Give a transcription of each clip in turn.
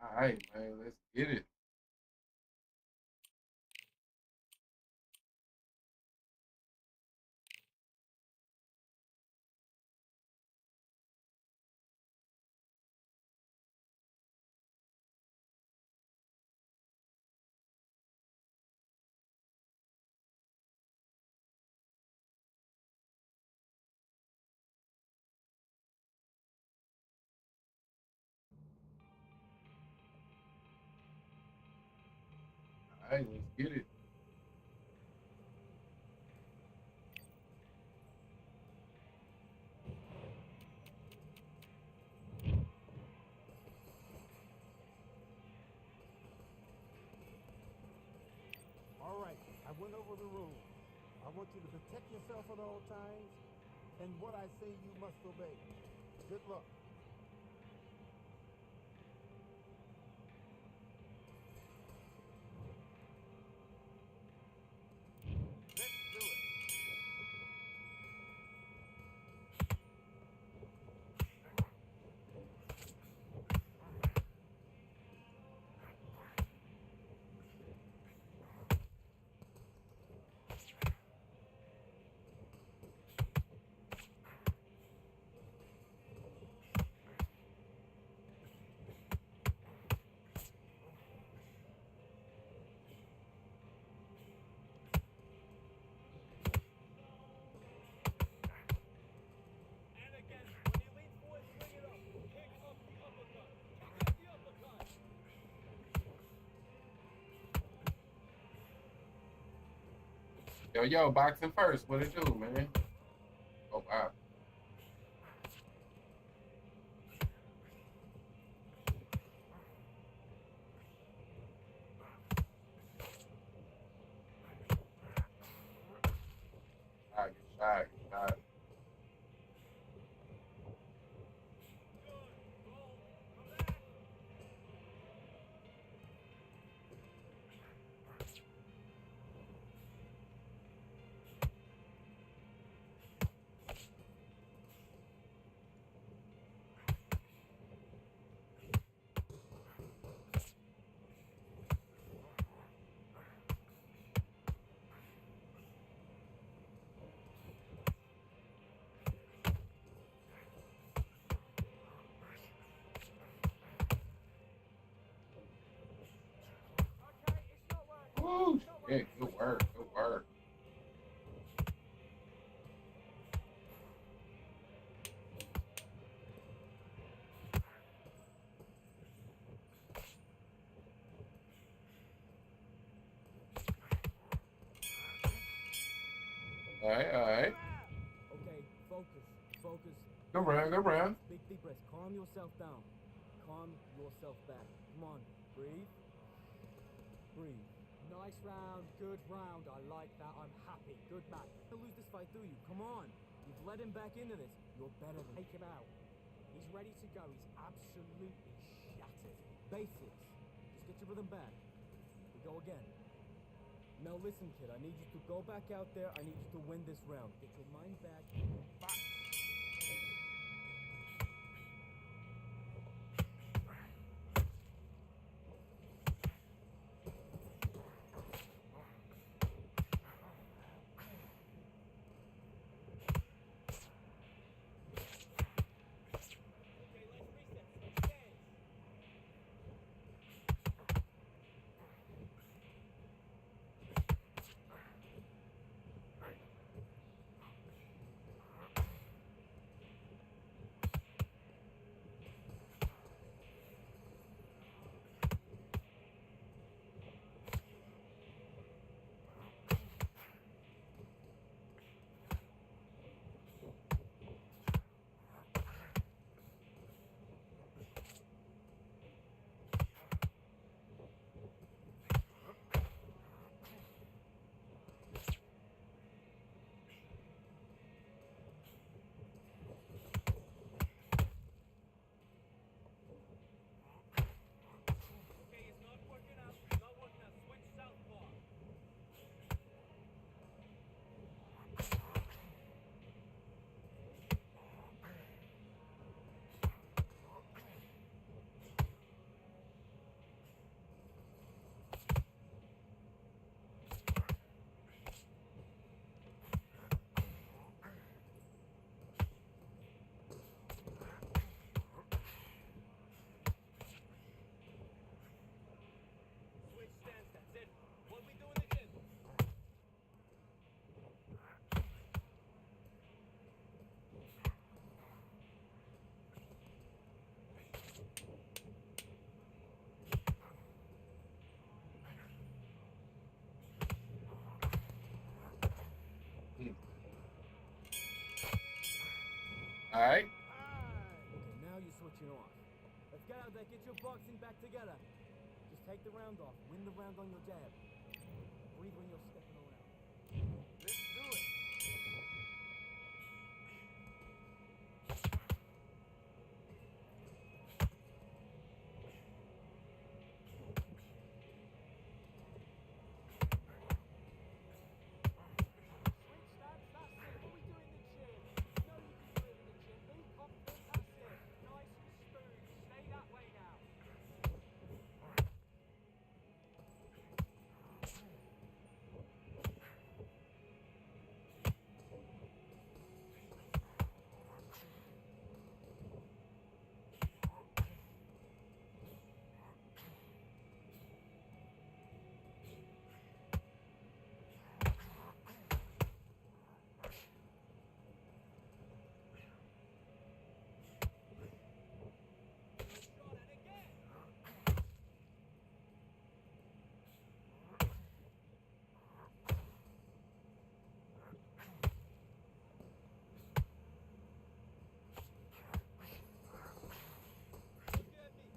All right, man, let's get it. All right, let's get it. All right, I went over the rules. I want you to protect yourself at all times, and what I say you must obey. Good luck. Let's do it. And again, when he leans forward, swing it up. Pick up the uppercut. Pick up the uppercut. Yo, boxing first. What it do, man? Oh wow. Shot, get shot, get shot. Good. Go. Come back. Okay, it's not working. Woo, It's not shit, working. good Switch it work, up. good work. All right, all right. Grab. Okay, focus. Focus. Good Big run, deep good breaths. run. Big deep breaths. Calm yourself down. Calm yourself back. Come on. Breathe. Breathe. Nice round. Good round. I like that. I'm happy. Good match. To lose this fight, do you? Come on. You've led him back into this. You're better than take him out. He's ready to go. He's absolutely shattered. Basics. Just get your rhythm back. We go again. Now listen, kid. I need you to go back out there. I need you to win this round. Get your mind back. Back. Okay, let's reset. Switch stance. Alright. Okay, now you're switching off. Let's get out there, get your boxing back together. Just take the round off. Win the round on your jab. Breathe when you're stepping around. Let's do it. Switch stabs, that's it. What we do in the gym? You know you can do it in the gym. Be confident, that's it. Nice and smooth. Stay that way now.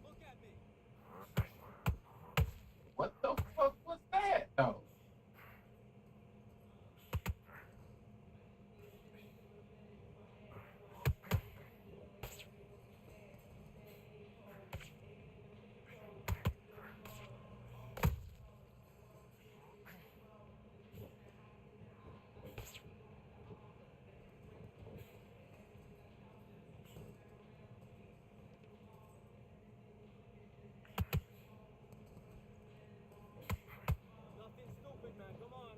Look at me. What the fuck was that, though? Nothing stupid, man. Come on.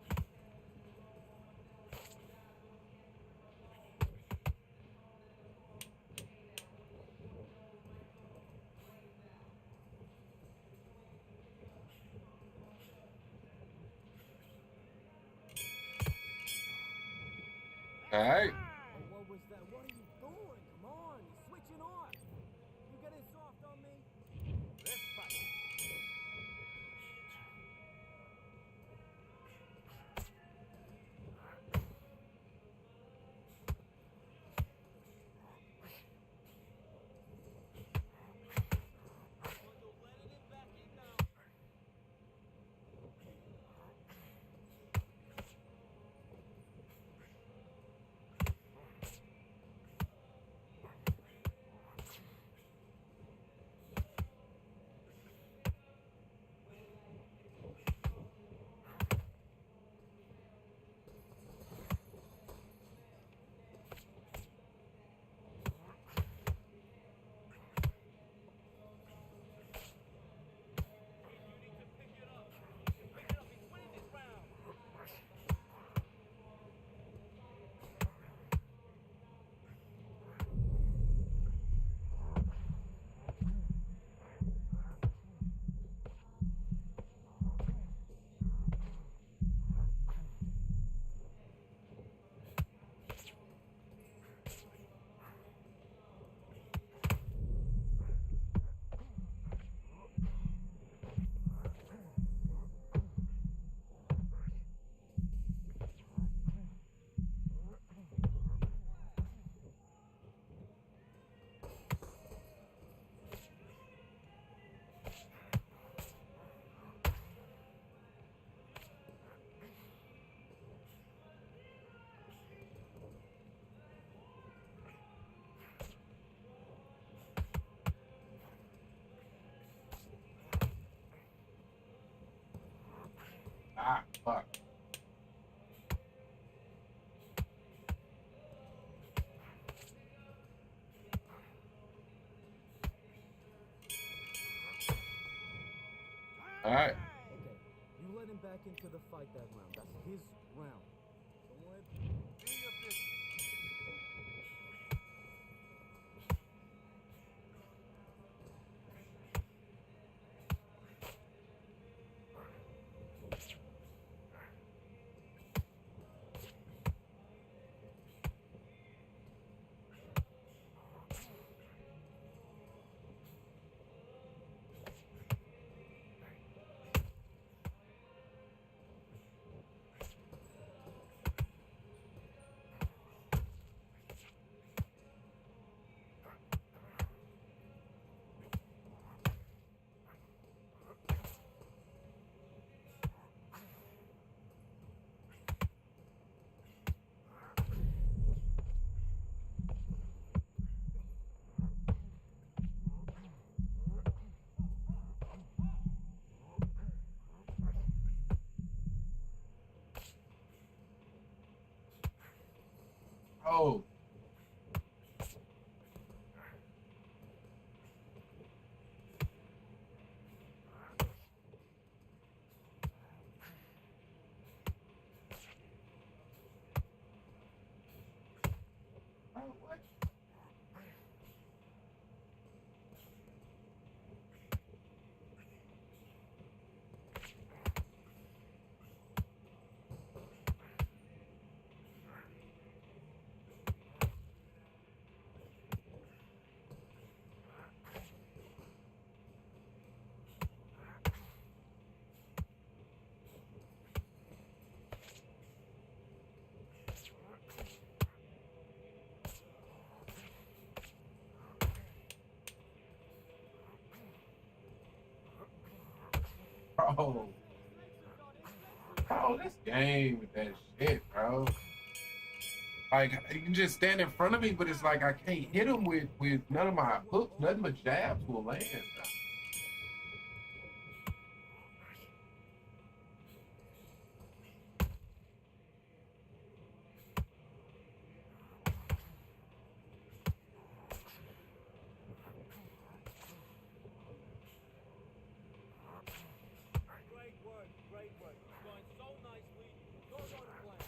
Alright. Oh, what was that? What are you doing? Come on, you're switching off. You getting soft on me? Let's fight. Come on, you're letting it back in now. You need to pick it up. Pick it up. He's winning this round. Ah, fuck. Alright. Okay, you let him back into the fight that round. That's his round. Don't worry. Be your business. bro. Bro, this game with that shit, bro. Like you can just stand in front of me, but it's like I can't hit him with none of my hooks, nothing but jabs will land. Bro. Great work, great work. Going so nicely. Go on the plan.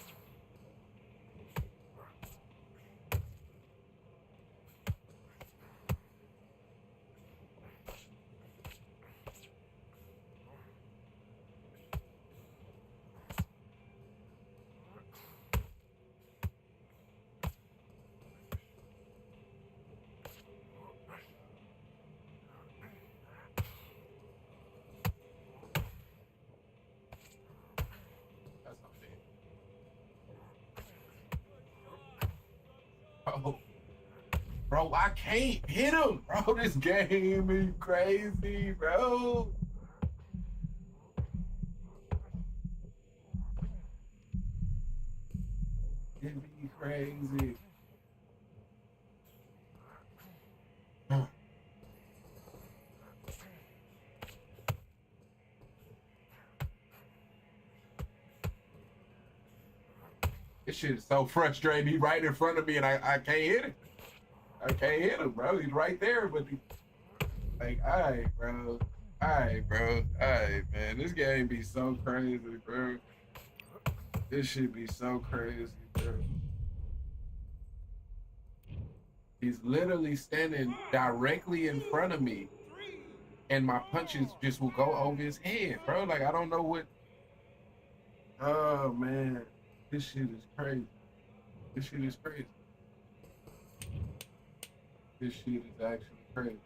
That's not fair. Bro, I can't hit him, bro. This game is crazy, bro. It be crazy. This shit is so frustrating. He's right in front of me and I can't hit him. I can't hit him, bro. He's right there, but like, all right, bro. All right, bro. All right, man. This game be so crazy, bro. This shit be so crazy, bro. He's literally standing directly in front of me, and my punches just will go over his head, bro. Like, I don't know what. Oh, man. This shit is crazy. This shit is crazy. This shit is actually crazy.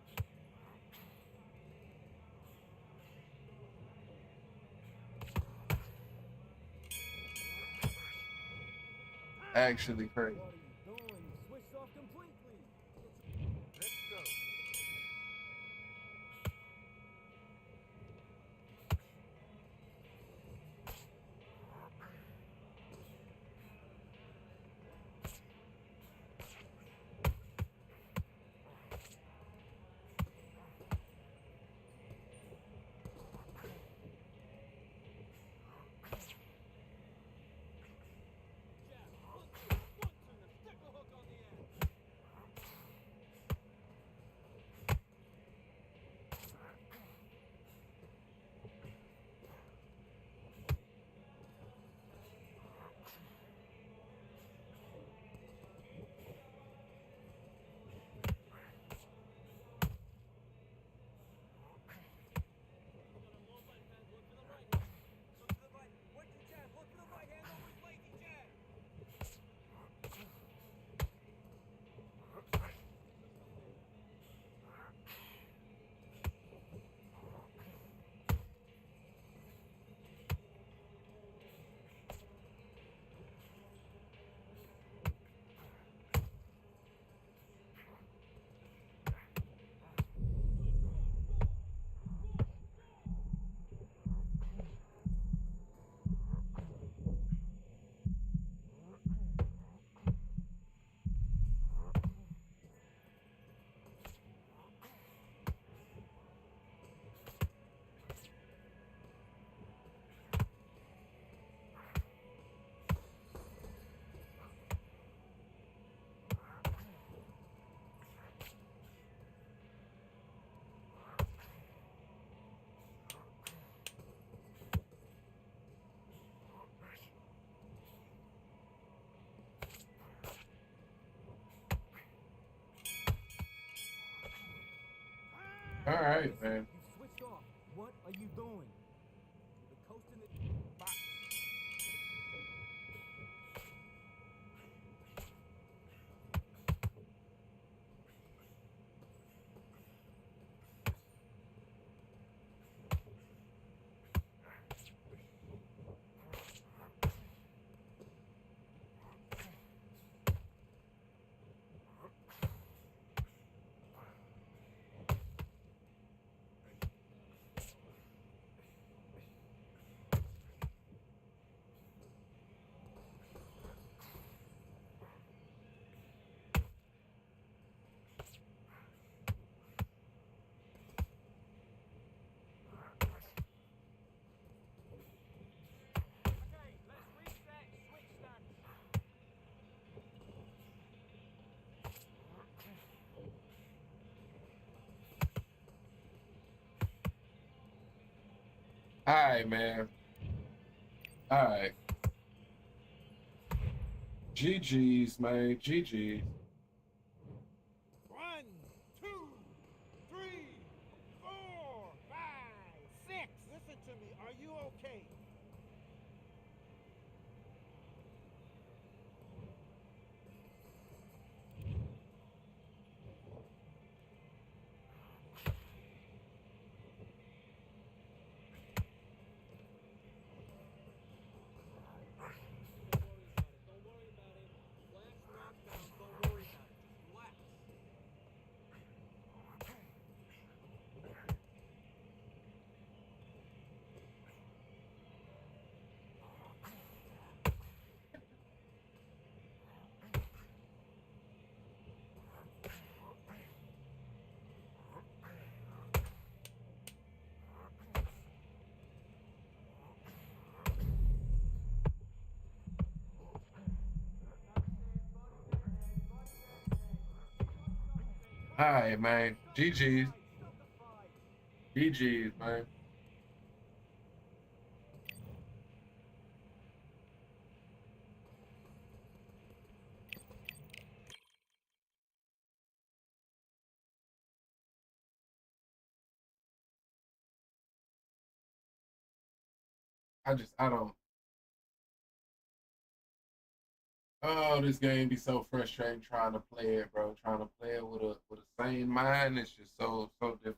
Actually crazy. What are you doing? You switched off completely. Let's go. Stick a hook on the end. All right, man. You switched off. What are you doing? The coast in the box. All right, man. All right. GG's, man. GG's. 1, 2, 3, 4, 5, 6. Listen to me. Are you okay? Don't worry about it. Last knockdown, don't worry about it. Just relax. All right, man. GG's. Stop the fight. GG's, man. I don't. Oh, this game be so frustrating trying to play it, bro. Trying to play it with a sane mind. It's just so difficult.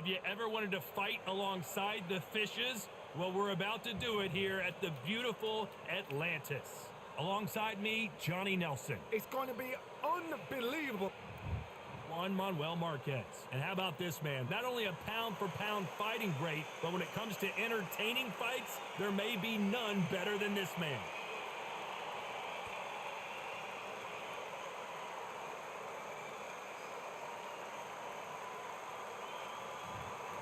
Have you ever wanted to fight alongside the fishes? Well, we're about to do it here at the beautiful Atlantis. Alongside me, Johnny Nelson. It's going to be unbelievable. Juan Manuel Marquez. And how about this man? Not only a pound-for-pound fighting great, but when it comes to entertaining fights, there may be none better than this man.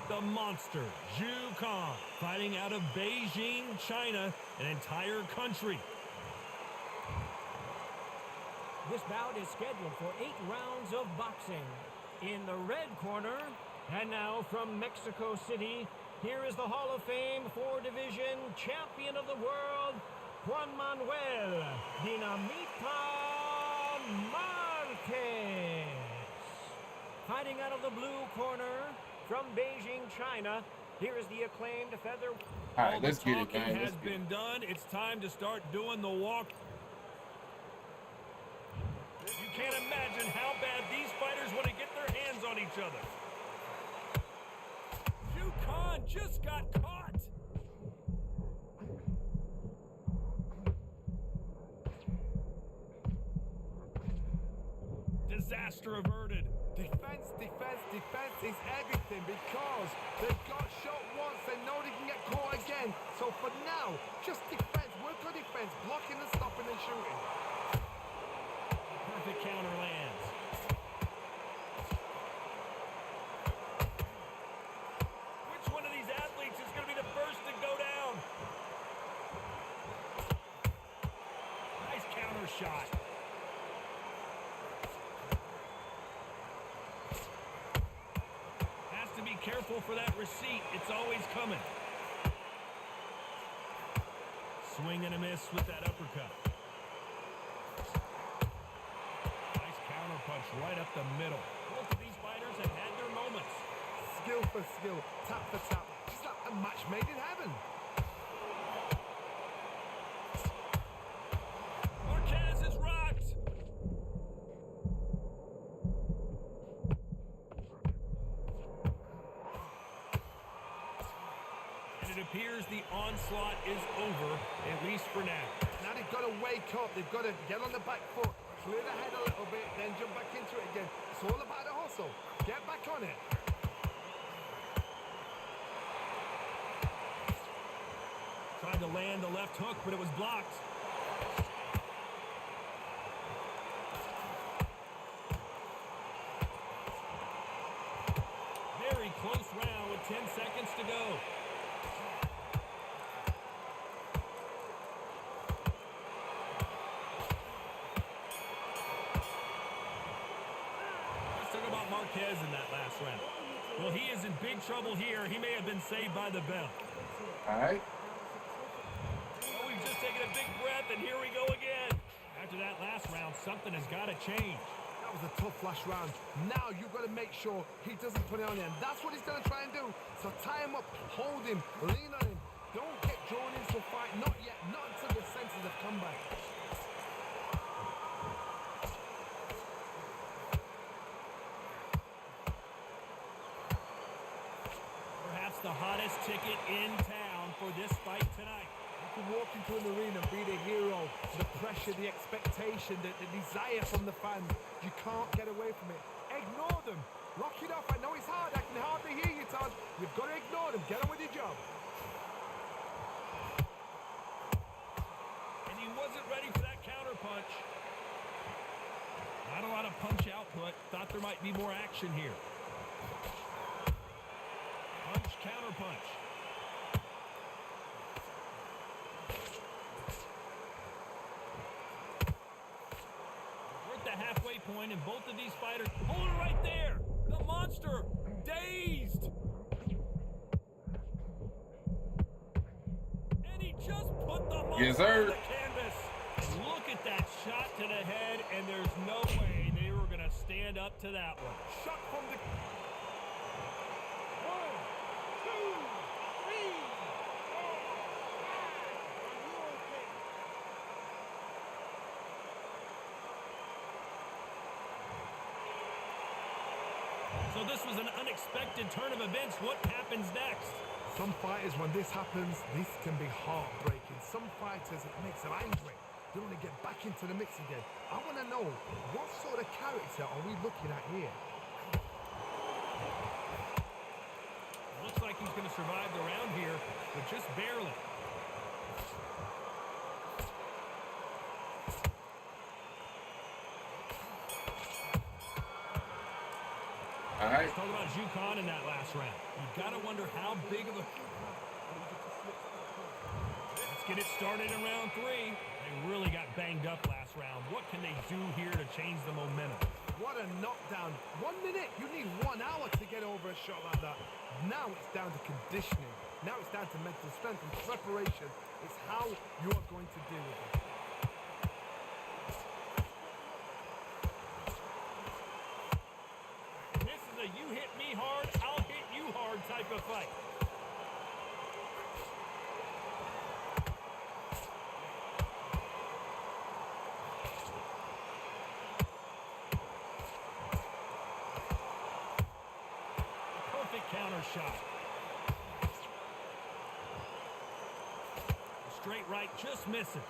The monster, Zhu Kong, fighting out of Beijing, China, an entire country. This bout is scheduled for 8 rounds of boxing. In the red corner, and now from Mexico City, here is the Hall of Fame 4-division champion of the world, Juan Manuel Dinamita Marquez. Fighting out of the blue corner, from Beijing, China, here is the acclaimed feather. All right, let's get it, Talking man. has been done. It's time to start doing the walk. You can't imagine how bad these fighters want to get their hands on each other. Zhu Khan just got caught. Disaster averted. Defense, defense, defense is everything because they've got shot once, they know they can get caught again. So for now, just defense, work on defense, blocking and stopping and shooting. Perfect counter lands. Which one of these athletes is going to be the first to go down? Nice counter shot. Has to be careful for that receipt. It's always coming. Swing and a miss with that uppercut. Punch right up the middle. Both of these fighters have had their moments. Skill for skill, tap for tap, just like a match made in heaven. Marquez is rocked. And it appears the onslaught is over, at least for now. Now they've got to wake up, they've got to get on the back foot. Clear the head a little bit, then jump back into it again. It's all about the hustle. Get back on it. Tried to land the left hook, but it was blocked. Very close round with 10 seconds to go. Marquez in that last round. Well, he is in big trouble here. He may have been saved by the bell. All right. Oh, we've just taken a big breath, and here we go again. After that last round, something has got to change. That was a tough last round. Now you've got to make sure he doesn't put it on him. That's what he's going to try and do. So tie him up, hold him, lean on him. Don't get drawn into a fight. Not yet. Not until your senses have come back. The hottest ticket in town for this fight tonight. You can walk into an arena and be the hero. The pressure, the expectation, the desire from the fans. You can't get away from it. Ignore them. Rock it off. I know it's hard. I can hardly hear you, Todd. You've got to ignore them. Get on with your job. And he wasn't ready for that counter punch. Not a lot of punch output. Thought there might be more action here. Punch, counter punch. We're at the halfway point, and both of these fighters... Hold it right there! The monster! Dazed! And he just put the monster on the canvas. Look at that shot to the head, and there's no way they were going to stand up to that one. Shot from the... 1, 2, 3, 4, 5. Are you okay? So So this was an unexpected turn of events. What happens next? Some fighters, when this happens, this can be heartbreaking. Some fighters, it makes them angry. They want to get back into the mix again. I want to know, what sort of character are we looking at here? Looks like he's going to survive the round here, but just barely. All right. Let's talk about Jukan in that last round. You've got to wonder how big of a... Let's get it started in round 3. They really got banged up last round. What can they do here to change the momentum? What a knockdown. 1 minute, you need 1 hour to get over a shot like that. Now it's down to conditioning. Now it's down to mental strength and preparation. It's how you are going to deal with it. This is a you hit me hard, I'll hit you hard type of fight. Perfect counter shot. Straight right just misses.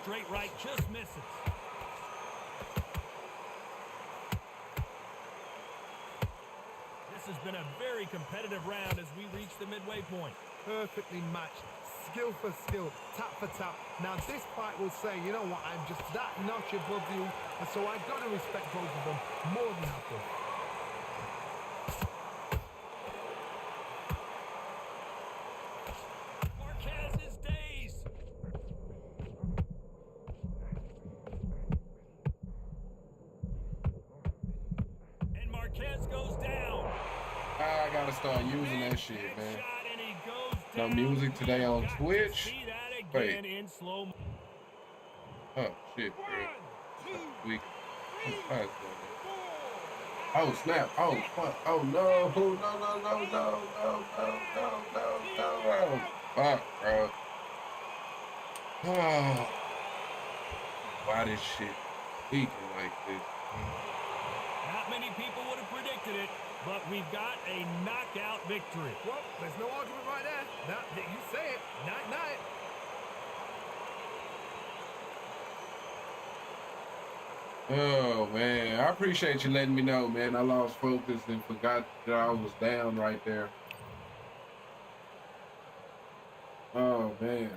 Straight right just misses. This has been a very competitive round as we reach the midway point. Perfectly matched, skill for skill, tap for tap. Now this fight will say, you know what, I'm just that notch above you, and so I've got to respect both of them more than happy. Marquez is dazed. And Marquez goes down. I gotta start using that shit, Big man. shot, and he goes No down. music today on Got to Twitch. see that Wait. again in slow mo. Oh shit, bro. We. Oh snap! Oh fuck! Oh no! No! No! No! No! No! No! No! No! No! Fuck, bro. Oh, why this shit leaking like this? Not many people would have predicted it, but we've got a knockout victory. Well, there's no argument right there. Now, you say it. Night, night. Oh man, I appreciate you letting me know, man. I lost focus and forgot that I was down right there. Oh man,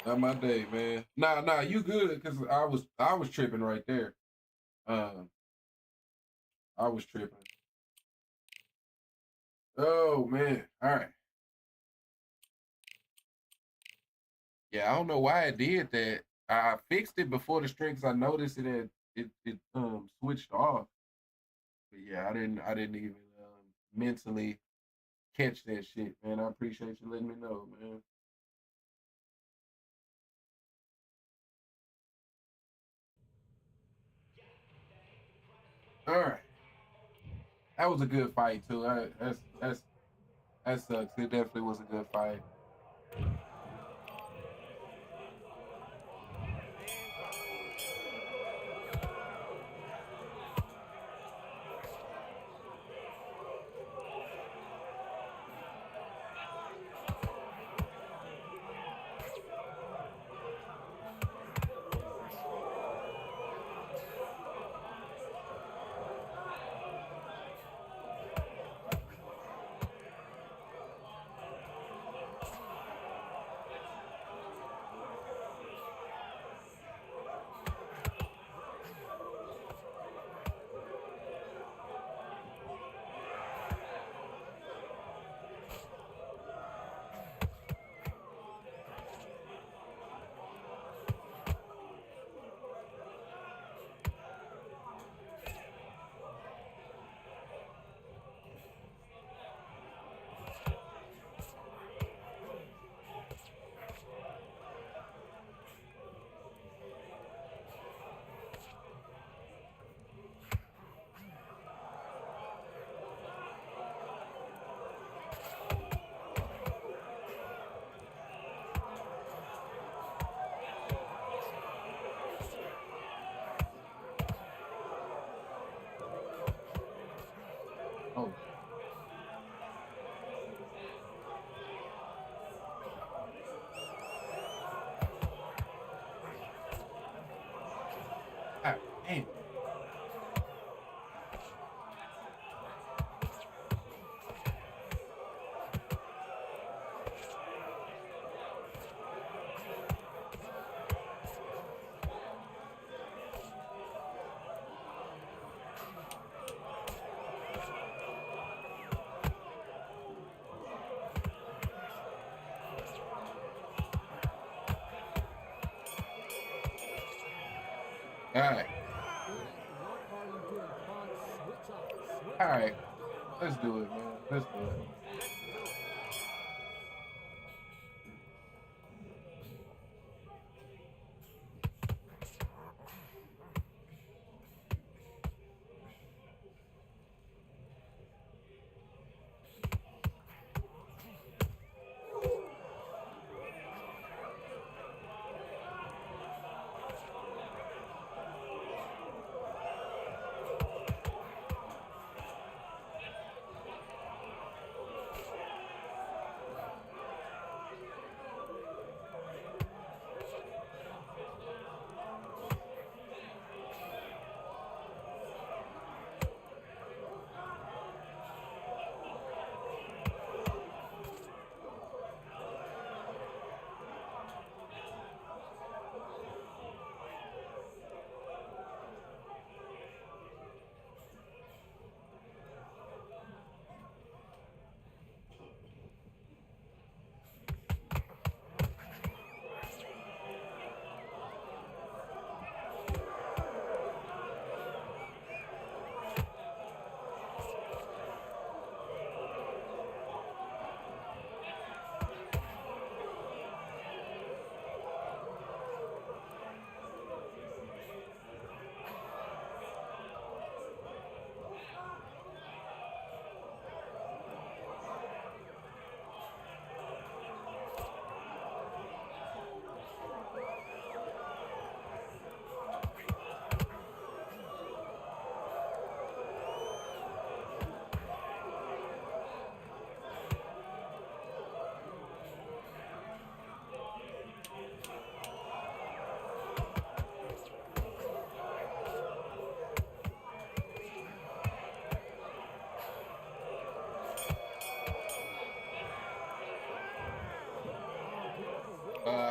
not my day, man. Nah, you good? Cause I was tripping right there. I was tripping. Oh man, all right. Yeah, I don't know why it did that. I fixed it before the stream because I noticed it had it switched off. But yeah, I didn't even mentally catch that shit, man. I appreciate you letting me know, man. All right, that was a good fight too. That sucks. It definitely was a good fight. Ah, damn. All right. What are you doing? Come on, switch off. Switch All off. right. Let's do it, man. Let's do it.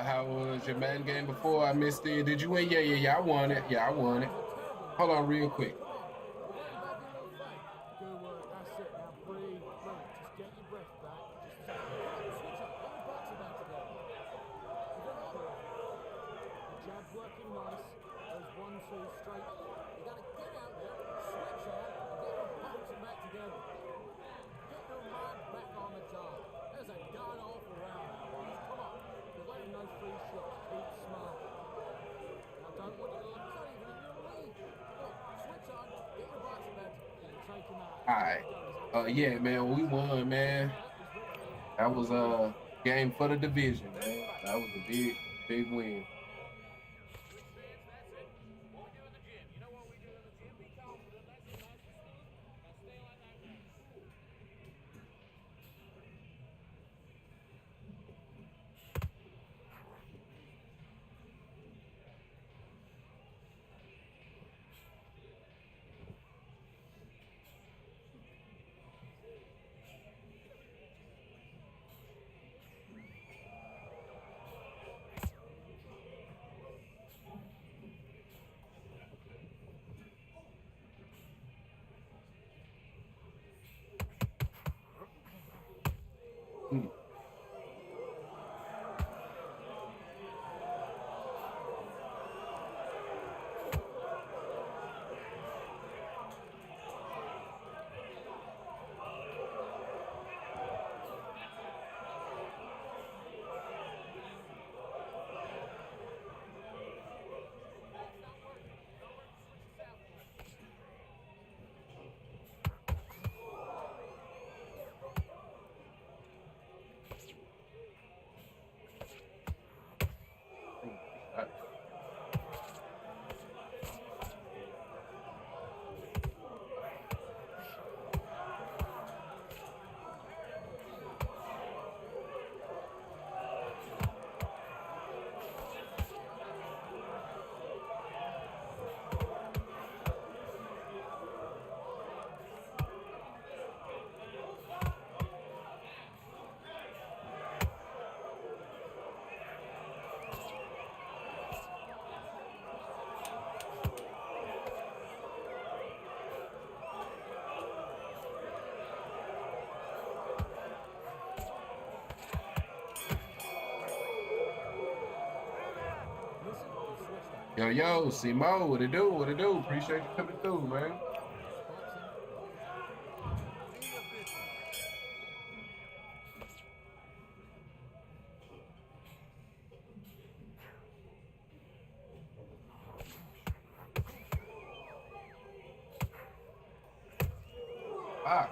How was your man game before? I missed it. Did you win? Yeah. I won it. Yeah, I won it. Hold on real quick. Come on. We're getting back in little fight. Good work. That's it. Now breathe. Breathe. Just get your breath back. Just come on, switch up. Get your boxing back together. You got it. The jab's working nice. Those 1, 2 straight. You gotta get out there, switch on, and get your boxing back together. Get your mind back on the job. There's a god awful round now, boys. Come on. You're letting those 3 shots. Keep smart. Now don't want you to look. It's not even in your league. Look, switch on, get your boxing back, and take him out. All right. Yeah, man. We won, man. That was a game for the division, man. That was a big win. Yo, Simo, what it do? What it do? Appreciate you coming through, man. Ah.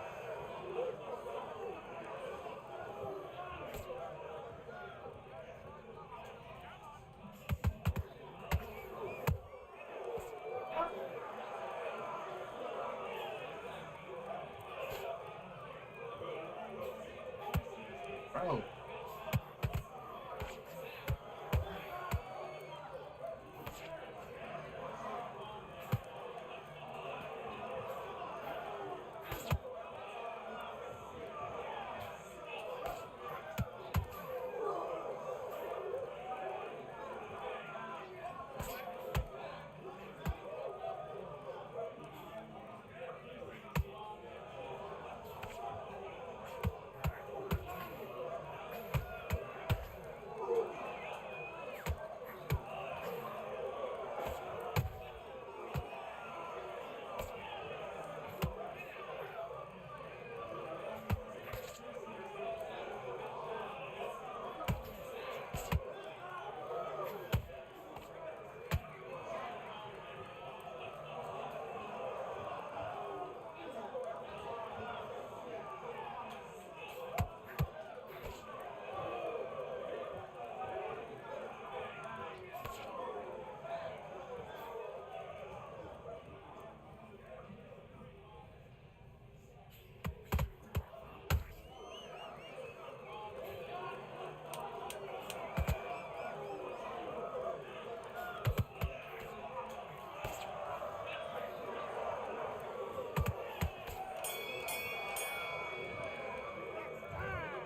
Bro.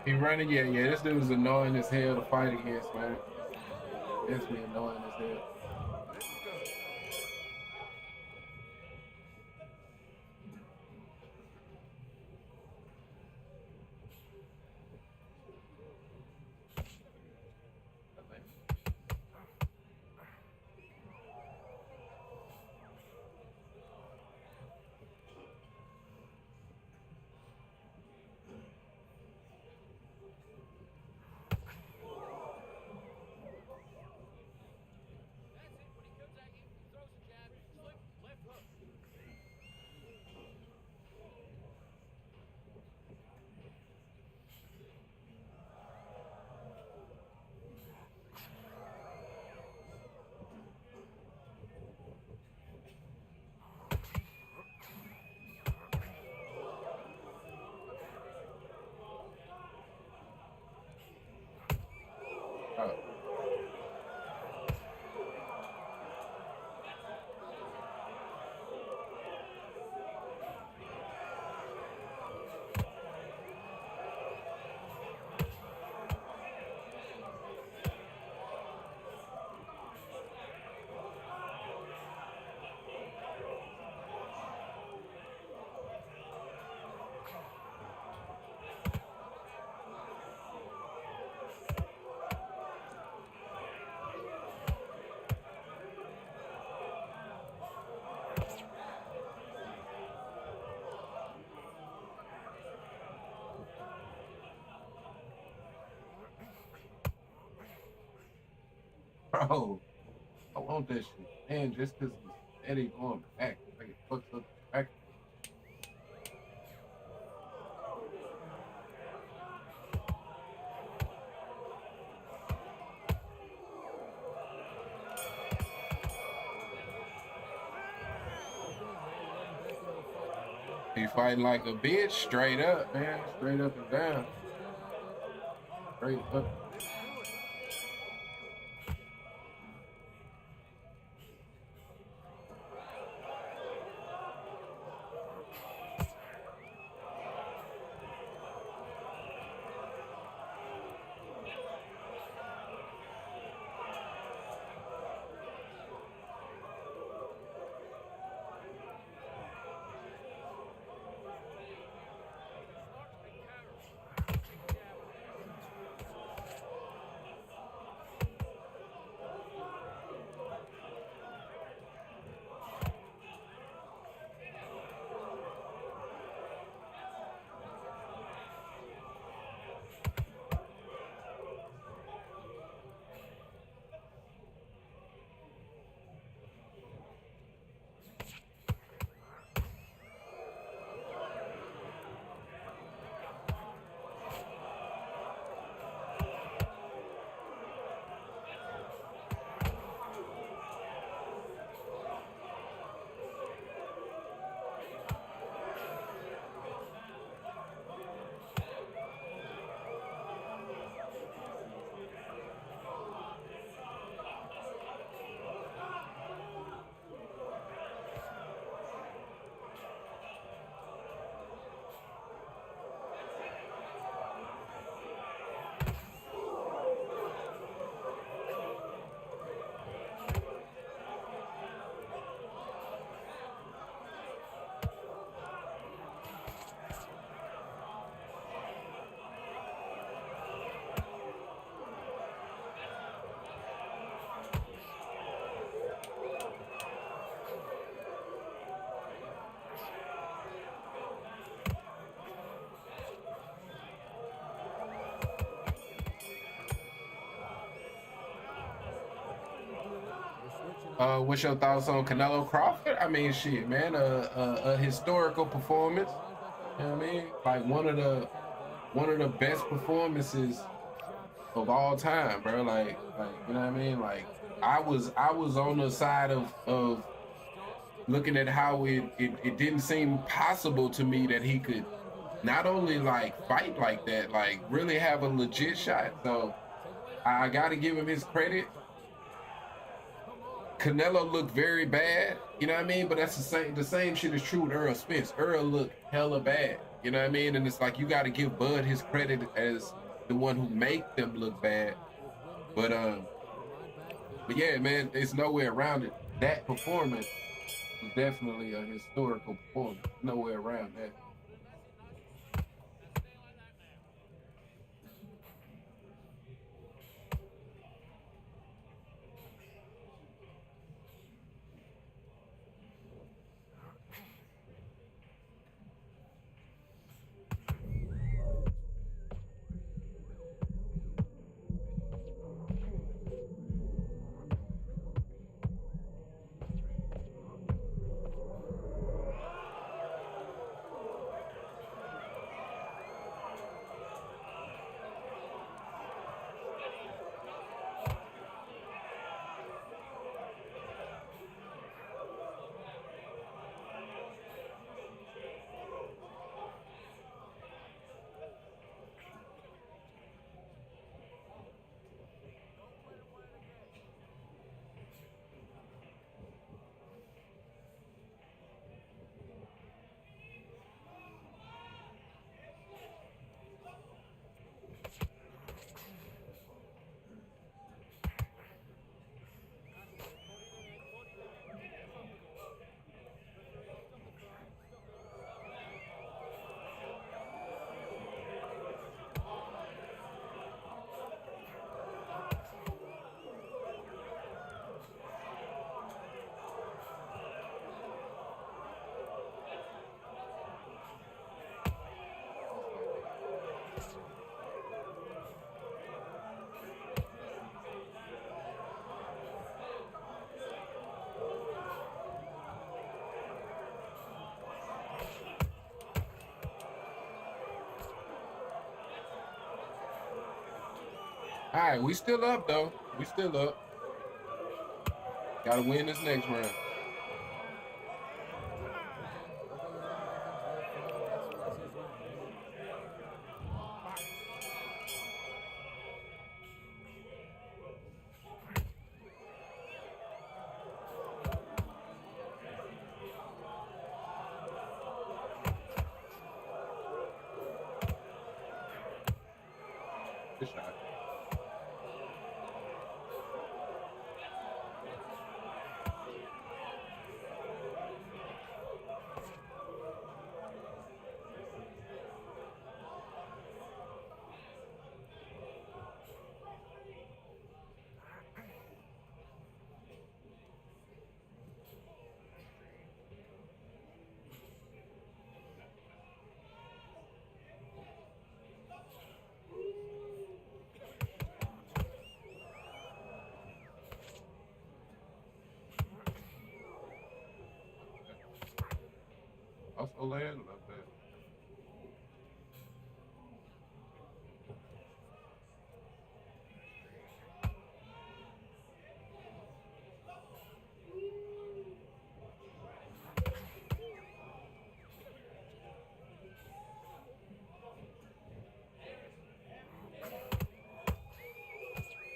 He running, yeah. This dude is annoying as hell to fight against, man. It's me annoying as hell. Oh. Bro, I want that shit. Man, just because it's steady going back. Like it fucks up the back. He fighting like a bitch, straight up, man. Straight up and down. Straight up. What's your thoughts on Canelo Crawford? I mean, shit, man, a historical performance. You know what I mean? Like one of the best performances of all time, bro. Like you know what I mean? Like I was on the side of looking at how it didn't seem possible to me that he could not only like fight like that, like really have a legit shot. So I got to give him his credit. Canelo looked very bad, you know what I mean? But that's the same shit is true with Earl Spence. Earl looked hella bad, you know what I mean? And it's like you got to give Bud his credit as the one who make them look bad. But yeah, man, there's no way around it. That performance was definitely a historical performance. No way around that. All right, we still up though. We still up. Got to win this next round. Good shot. Also land a little bit.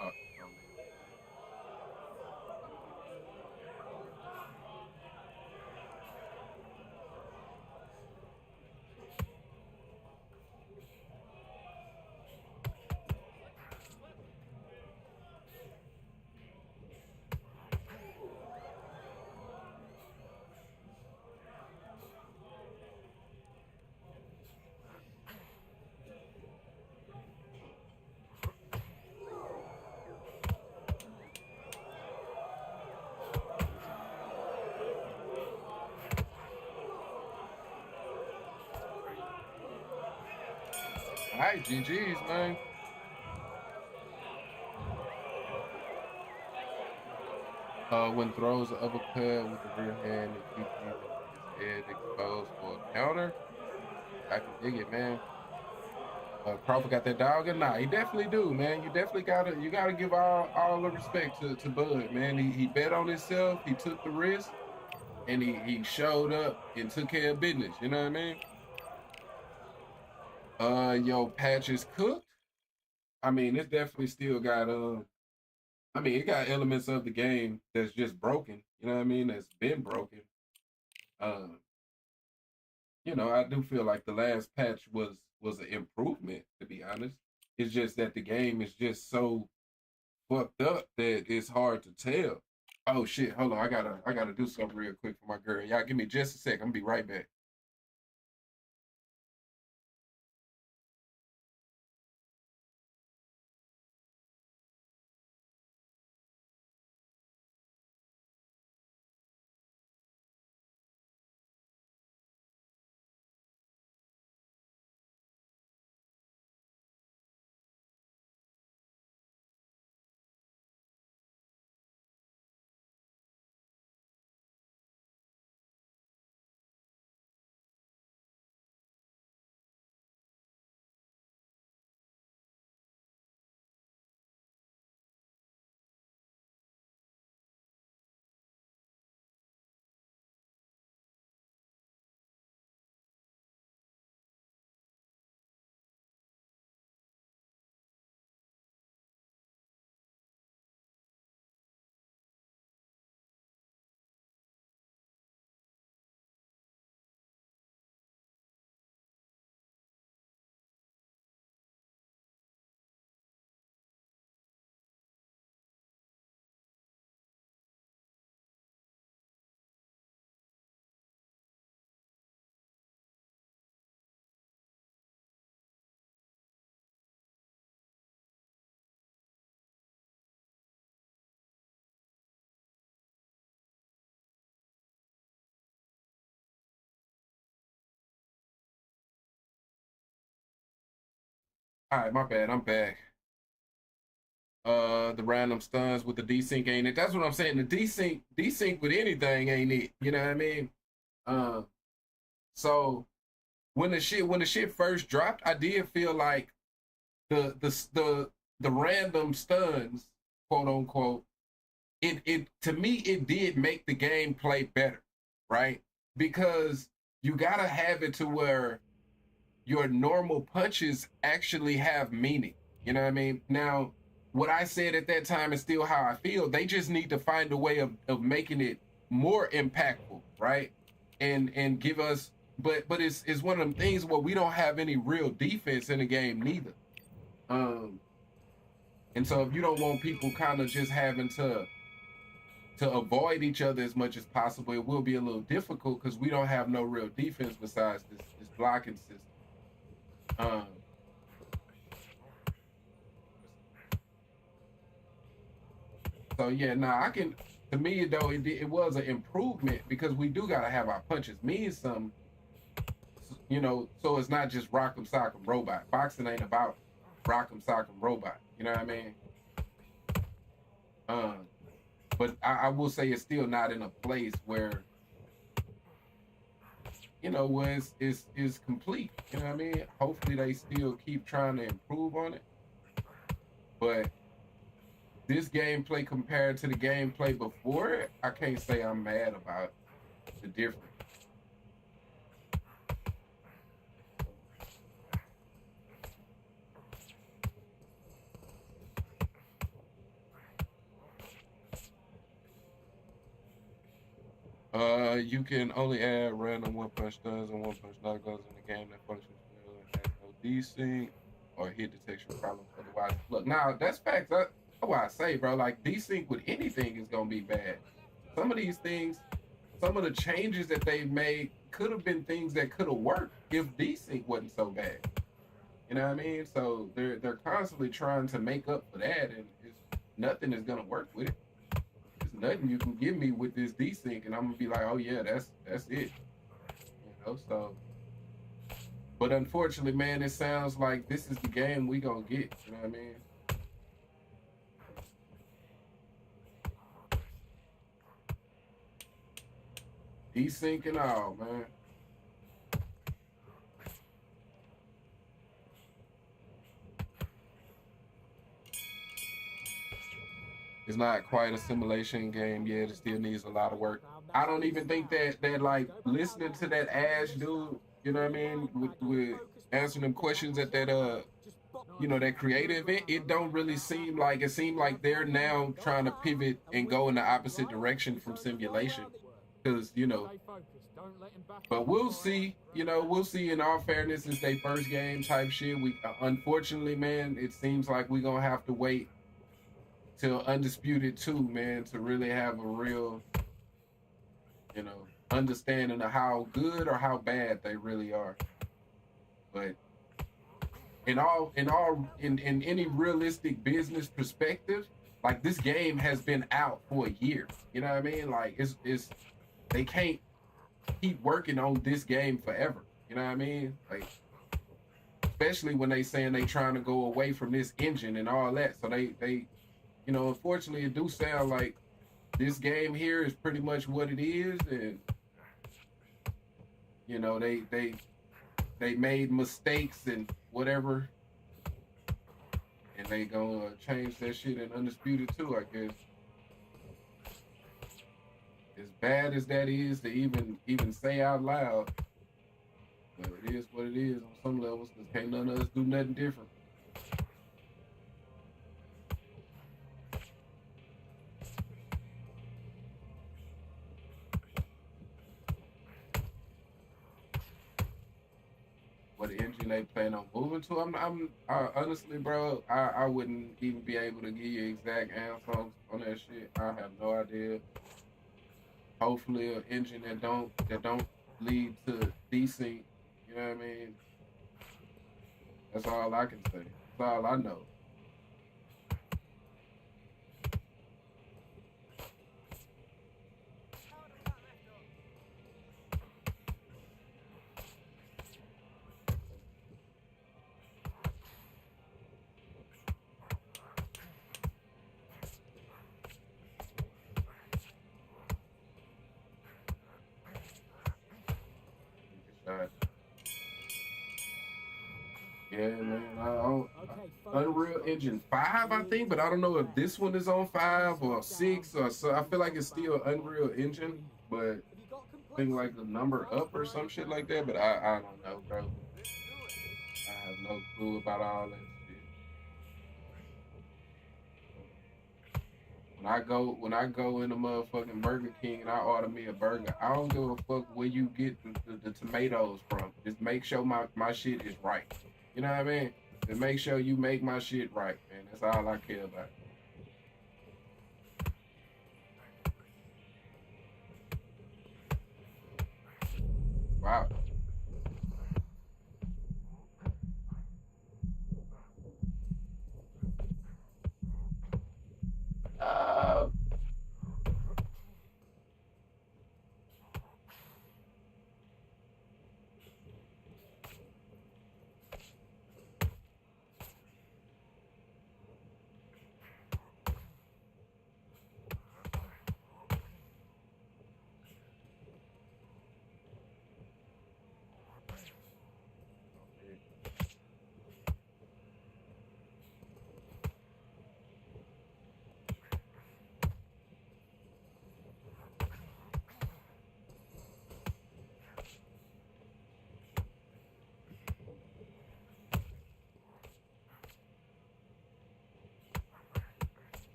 Oh, all right, GG's, man. When throws an uppercut with the rear hand and keep leaving his head exposed for a counter. I can dig it, man. Crawford got that dog, and nah, he definitely do, man. You gotta give all the respect to Bud, man. He bet on himself, he took the risk, and he showed up and took care of business. You know what I mean? Yo, patch is cooked. I mean, it's definitely still got I mean, it got elements of the game that's just broken. You know what I mean? That's been broken. Uh, I do feel like the last patch was an improvement, to be honest. It's just that the game is just so fucked up that it's hard to tell. Oh shit, hold on. I gotta do something real quick for my girl. Y'all give me just a sec. I'm gonna be right back. All right, my bad. I'm back. The random stuns with the desync ain't it? That's what I'm saying. The desync with anything ain't it? You know what I mean? Uh, so when the shit first dropped, I did feel like the random stuns, quote unquote, it to me it did make the gameplay better, right? Because you gotta have it to where your normal punches actually have meaning. You know what I mean? Now, what I said at that time is still how I feel. They just need to find a way of making it more impactful, right? And give us but it's one of them things where we don't have any real defense in the game neither. Um and so if you don't want people kind of just having to avoid each other as much as possible, it will be a little difficult because we don't have no real defense besides this blocking system. Um, so yeah, now I can. To me, though, it was an improvement because we do gotta have our punches mean some, so it's not just rock'em sock'em robot. Boxing ain't about rock'em sock'em robot. You know what I mean? Um, but I will say it's still not in a place where where it's complete. You know what I mean? Hopefully they still keep trying to improve on it. But this gameplay compared to the gameplay before it, I can't say I'm mad about the difference. You can only add random one punch stuns and one punch knockouts in the game that functions well and has no desync or hit detection problems. Otherwise, look, now that's facts. That's why I say, bro, like desync with anything is gonna be bad. Some of these things, some of the changes that they've made could have been things that could have worked if desync wasn't so bad. You know what I mean? So they're constantly trying to make up for that, and nothing is gonna work with it. There's nothing you can give me with this desync, and I'm gonna be like, oh yeah, that's it. So. But unfortunately, man, it sounds like this is the game we gonna get. You know what I mean? Desync and all, man. It's not quite a simulation game yet. It still needs a lot of work. I don't even think that like listening to that Ash dude, you know what I mean, with answering them questions at that you know, that creative event, it don't really seem like it seemed like they're now trying to pivot and go in the opposite direction from simulation. Because, you know, but we'll see. You know, we'll see. In all fairness, it's their first game type shit. We unfortunately, man, it seems like we're gonna have to wait till Undisputed 2, man, to really have a real, you know, understanding of how good or how bad they really are. But in any realistic business perspective, like this game has been out for a year. You know what I mean? Like it's they can't keep working on this game forever. You know what I mean? Like, especially when they saying they trying to go away from this engine and all that. So they you know, unfortunately, it do sound like this game here is pretty much what it is, and you know, they made mistakes and whatever, and they gonna change that shit in Undisputed 2, I guess. As bad as that is to even say out loud, but it is what it is on some levels, because can't none of us do nothing different. What engine they plan on moving to? I honestly, bro, I wouldn't even be able to give you exact answers on that shit. I have no idea. Hopefully, an engine that don't lead to desync. You know what I mean? That's all I can say. That's all I know. Yeah, man. Unreal Engine 5, I think, but I don't know if this one is on 5 or 6 or so. I feel like it's still Unreal Engine, but I think like the number up or some shit like that. But I don't know, bro. I have no clue about all that shit. When I go in a motherfucking Burger King and I order me a burger, I don't give a fuck where you get the tomatoes from. Just make sure my shit is right. You know what I mean? Just make sure you make my shit right, man. That's all I care about. Wow.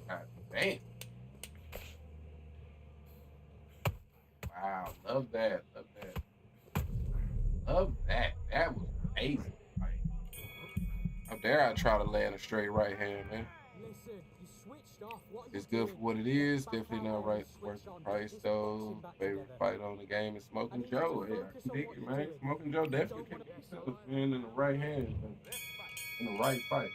God damn. Wow, love that. Love that. Love that. That was amazing. Like, up there, I try to land a straight right hand, man. Listen, you switched off. What are It's you good doing? for what it Get is. back Definitely out not there right and worth switch the on. Get price this though. boxing back Favorite together. fight on the game is I Smoking need you to Joe. Hey, I focus can on dig what it, you're man. doing. Smoking Joe You definitely don't can want to. put himself in the right hands and in the right fight.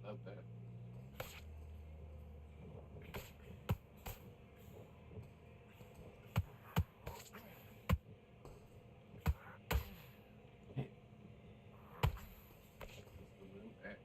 Love that. Just a little back.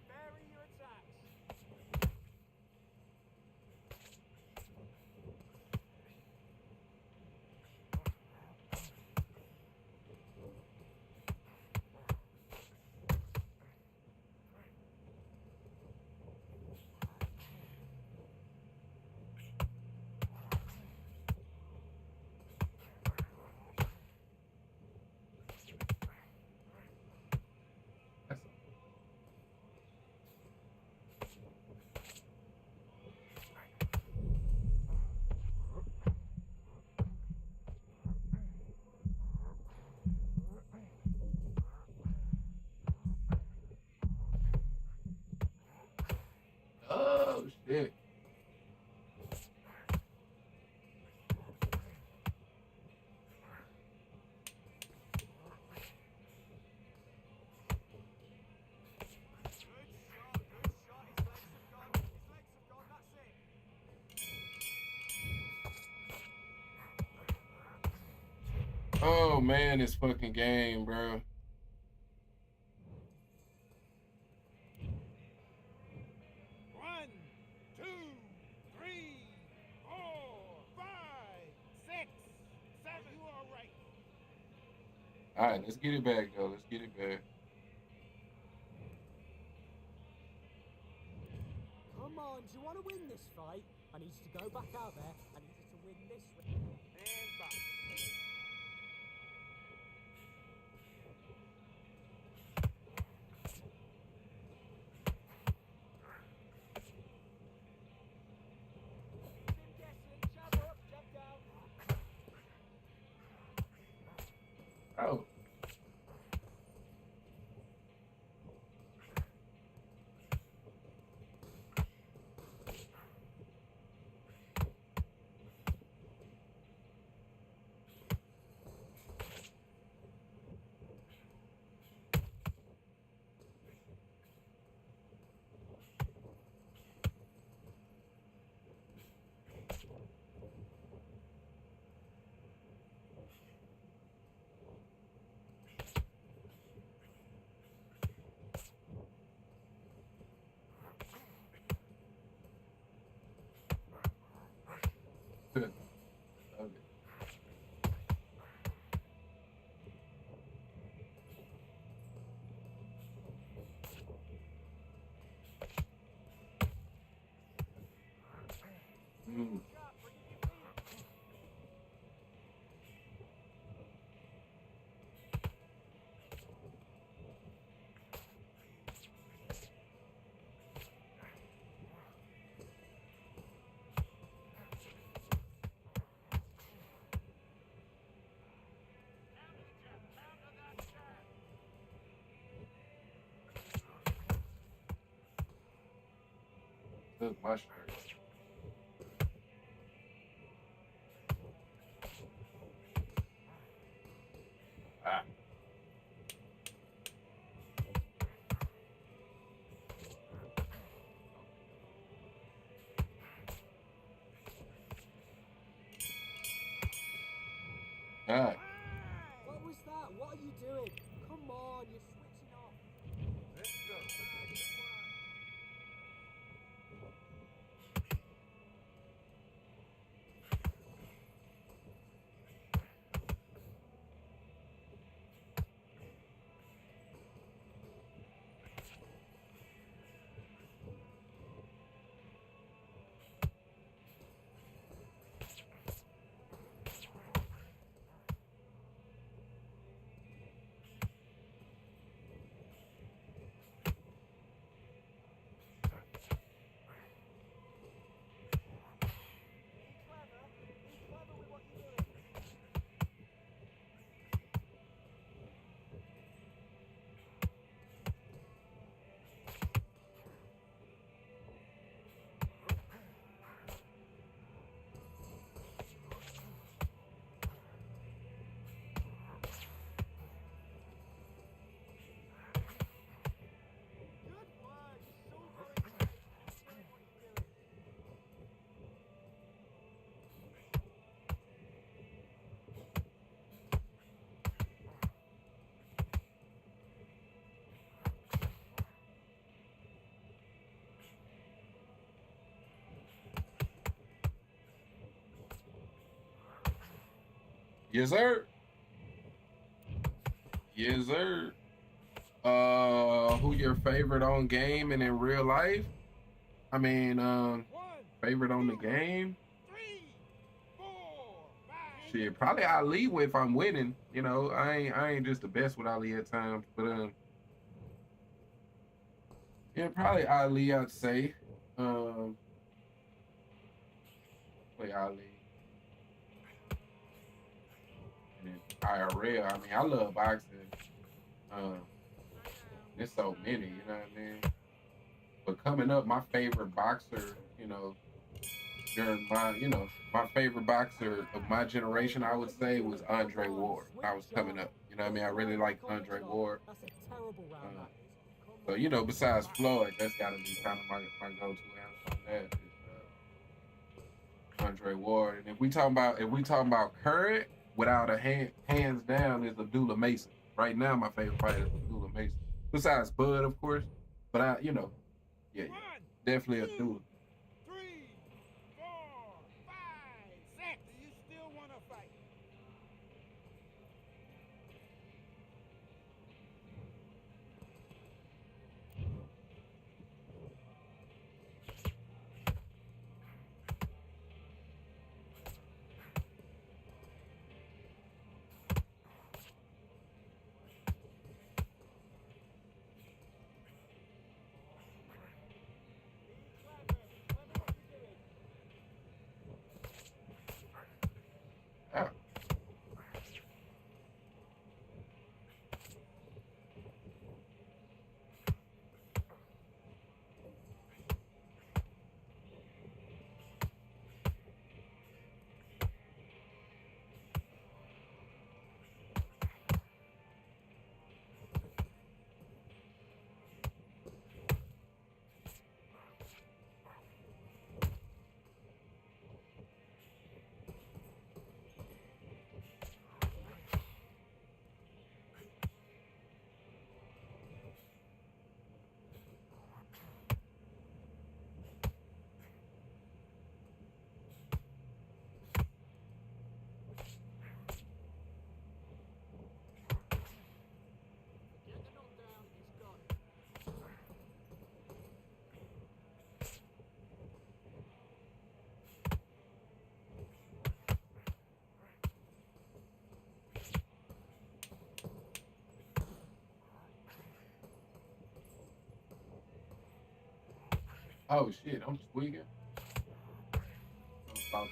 Vary your attacks. That's oh shit. Good shot, good shot. His legs have gone. His legs have gone. That's it. Oh man, this fucking game, bro. One, two, three, four, five, six, seven. You all right? All right, let's get it back though. Let's get it back. Come on, do you want to win this fight? I need you to go back out there. I need you to win this one. And back. Keep him guessing. Jab up, jab down. Oh. Good. Love it. Mm. Good mushroom. Ah. Ah. What was that? What are you doing? Come on, you're switching off. Let's go. Yes, sir. Yes, sir. Who your favorite on game and in real life? I mean, favorite on the game? Shit, probably Ali if I'm winning. You know, I ain't just the best with Ali at times, but yeah, probably Ali. I'd say. Um, Play Ali. And then IRL. I mean, I love boxing. Um, there's so many. You know what I mean? But coming up, my favorite boxer, during my favorite boxer of my generation, I would say, was Andre Ward when I was coming up. You know what I mean? I really liked Andre Ward. That's a terrible round, Uh, that is. so, besides Floyd, that's got to be kind of my go-to answer on that is Andre Ward. And if we talking about current, without a hands down, is Abdullah Mason. Right now, my favorite fighter is Abdullah Mason. Besides Bud, of course, but yeah, definitely Abdullah. 3, 4, 5, 6. Do you still want to fight? Yeah. Oh shit, I'm tweaking. About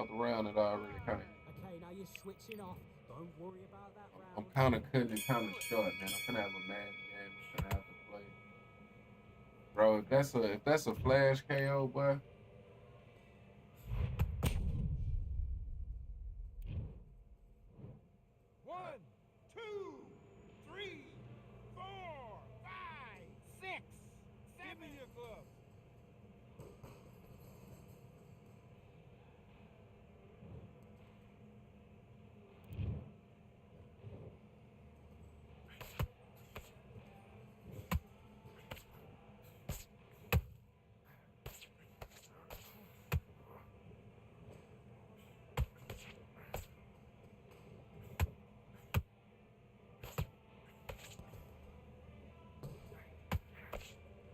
the round that I already kind of. Okay, now you're switching off. Don't worry about that I'm round. kind of cutting it kind of short, man. I'm gonna have a mad game. I'm gonna have to play, bro. If that's a flash KO, boy. One, two, three, 4, 5, 6, 7. Give me your gloves.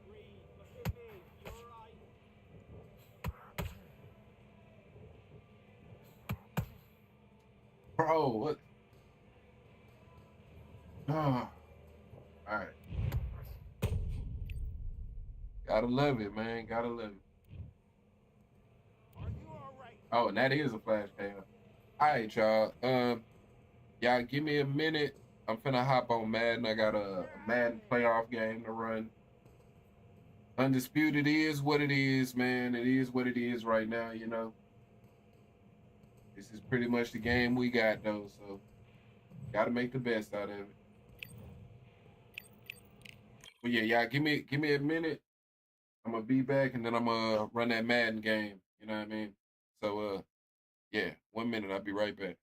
Breathe. Look at me. You're right. Bro, what? All right, gotta love it, man. Gotta love it. Are you all right? Oh, and that is a flash KO. All right, y'all. Y'all give me a minute. I'm finna hop on Madden. I got a Madden playoff game to run. Undisputed is what it is, man. It is what it is right now, This is pretty much the game we got, though, so gotta make the best out of it. But yeah, y'all give me a minute. I'm gonna be back, and then I'm gonna run that Madden game. You know what I mean? So, yeah, 1 minute. I'll be right back.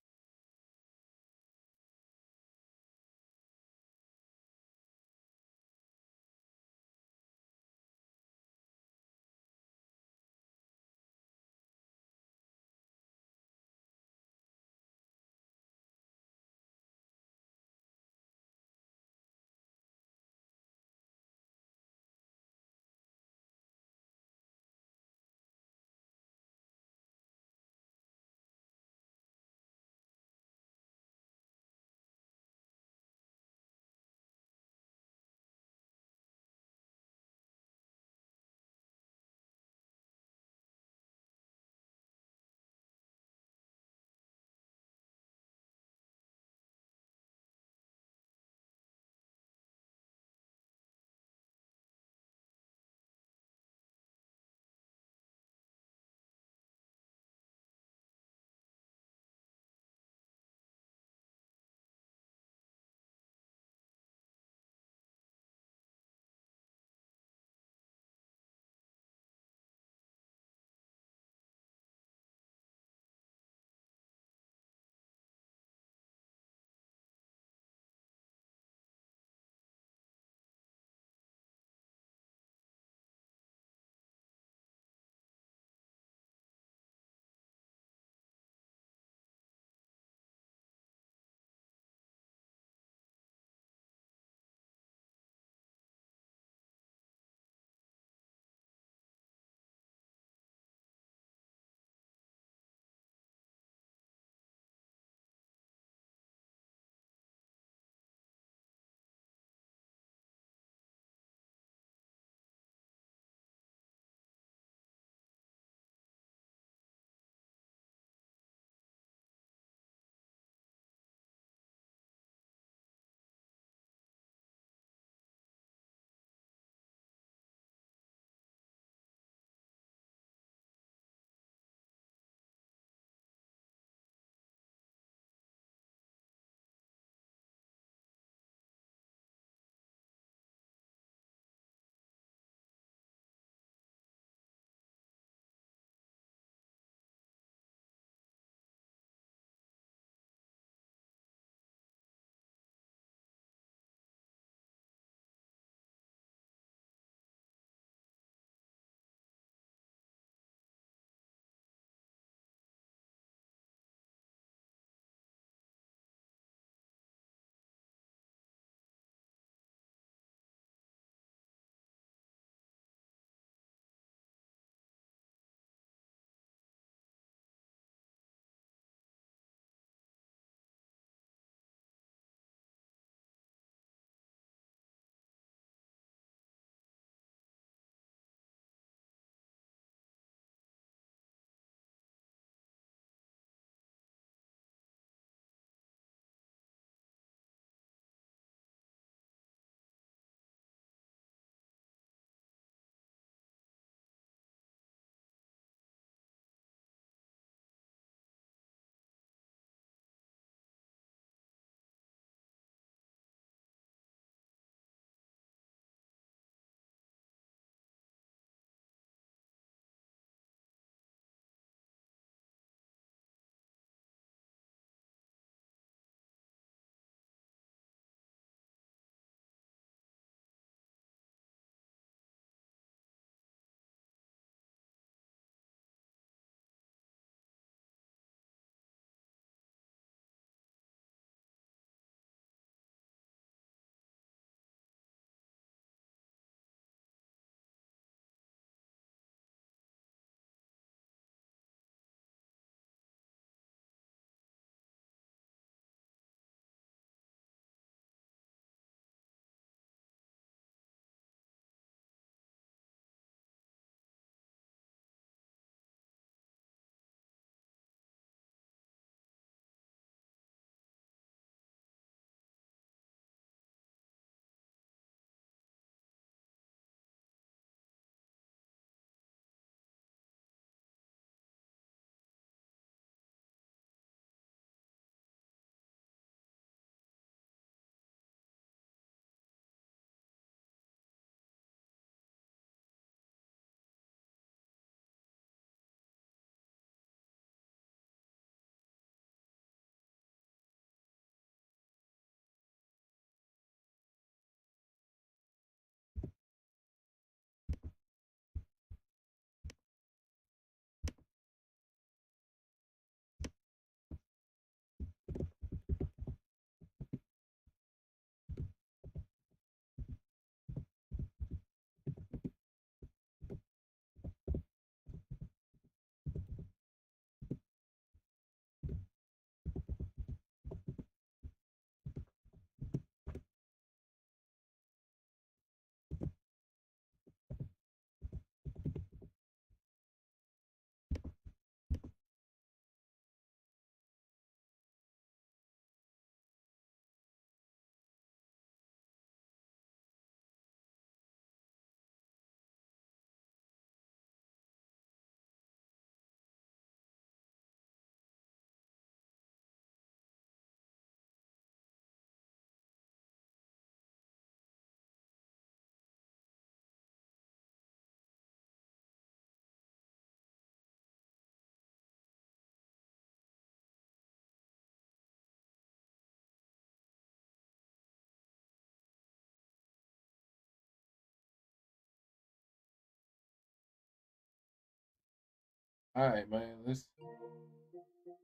All right, man. Let's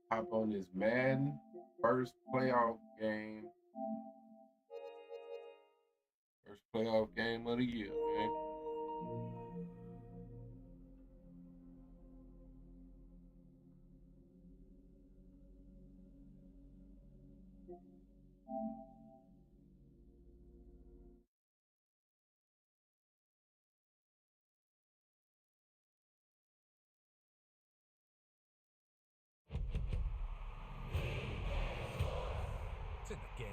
hop on this Madden first playoff game. First playoff game of the year, man. It's in the game.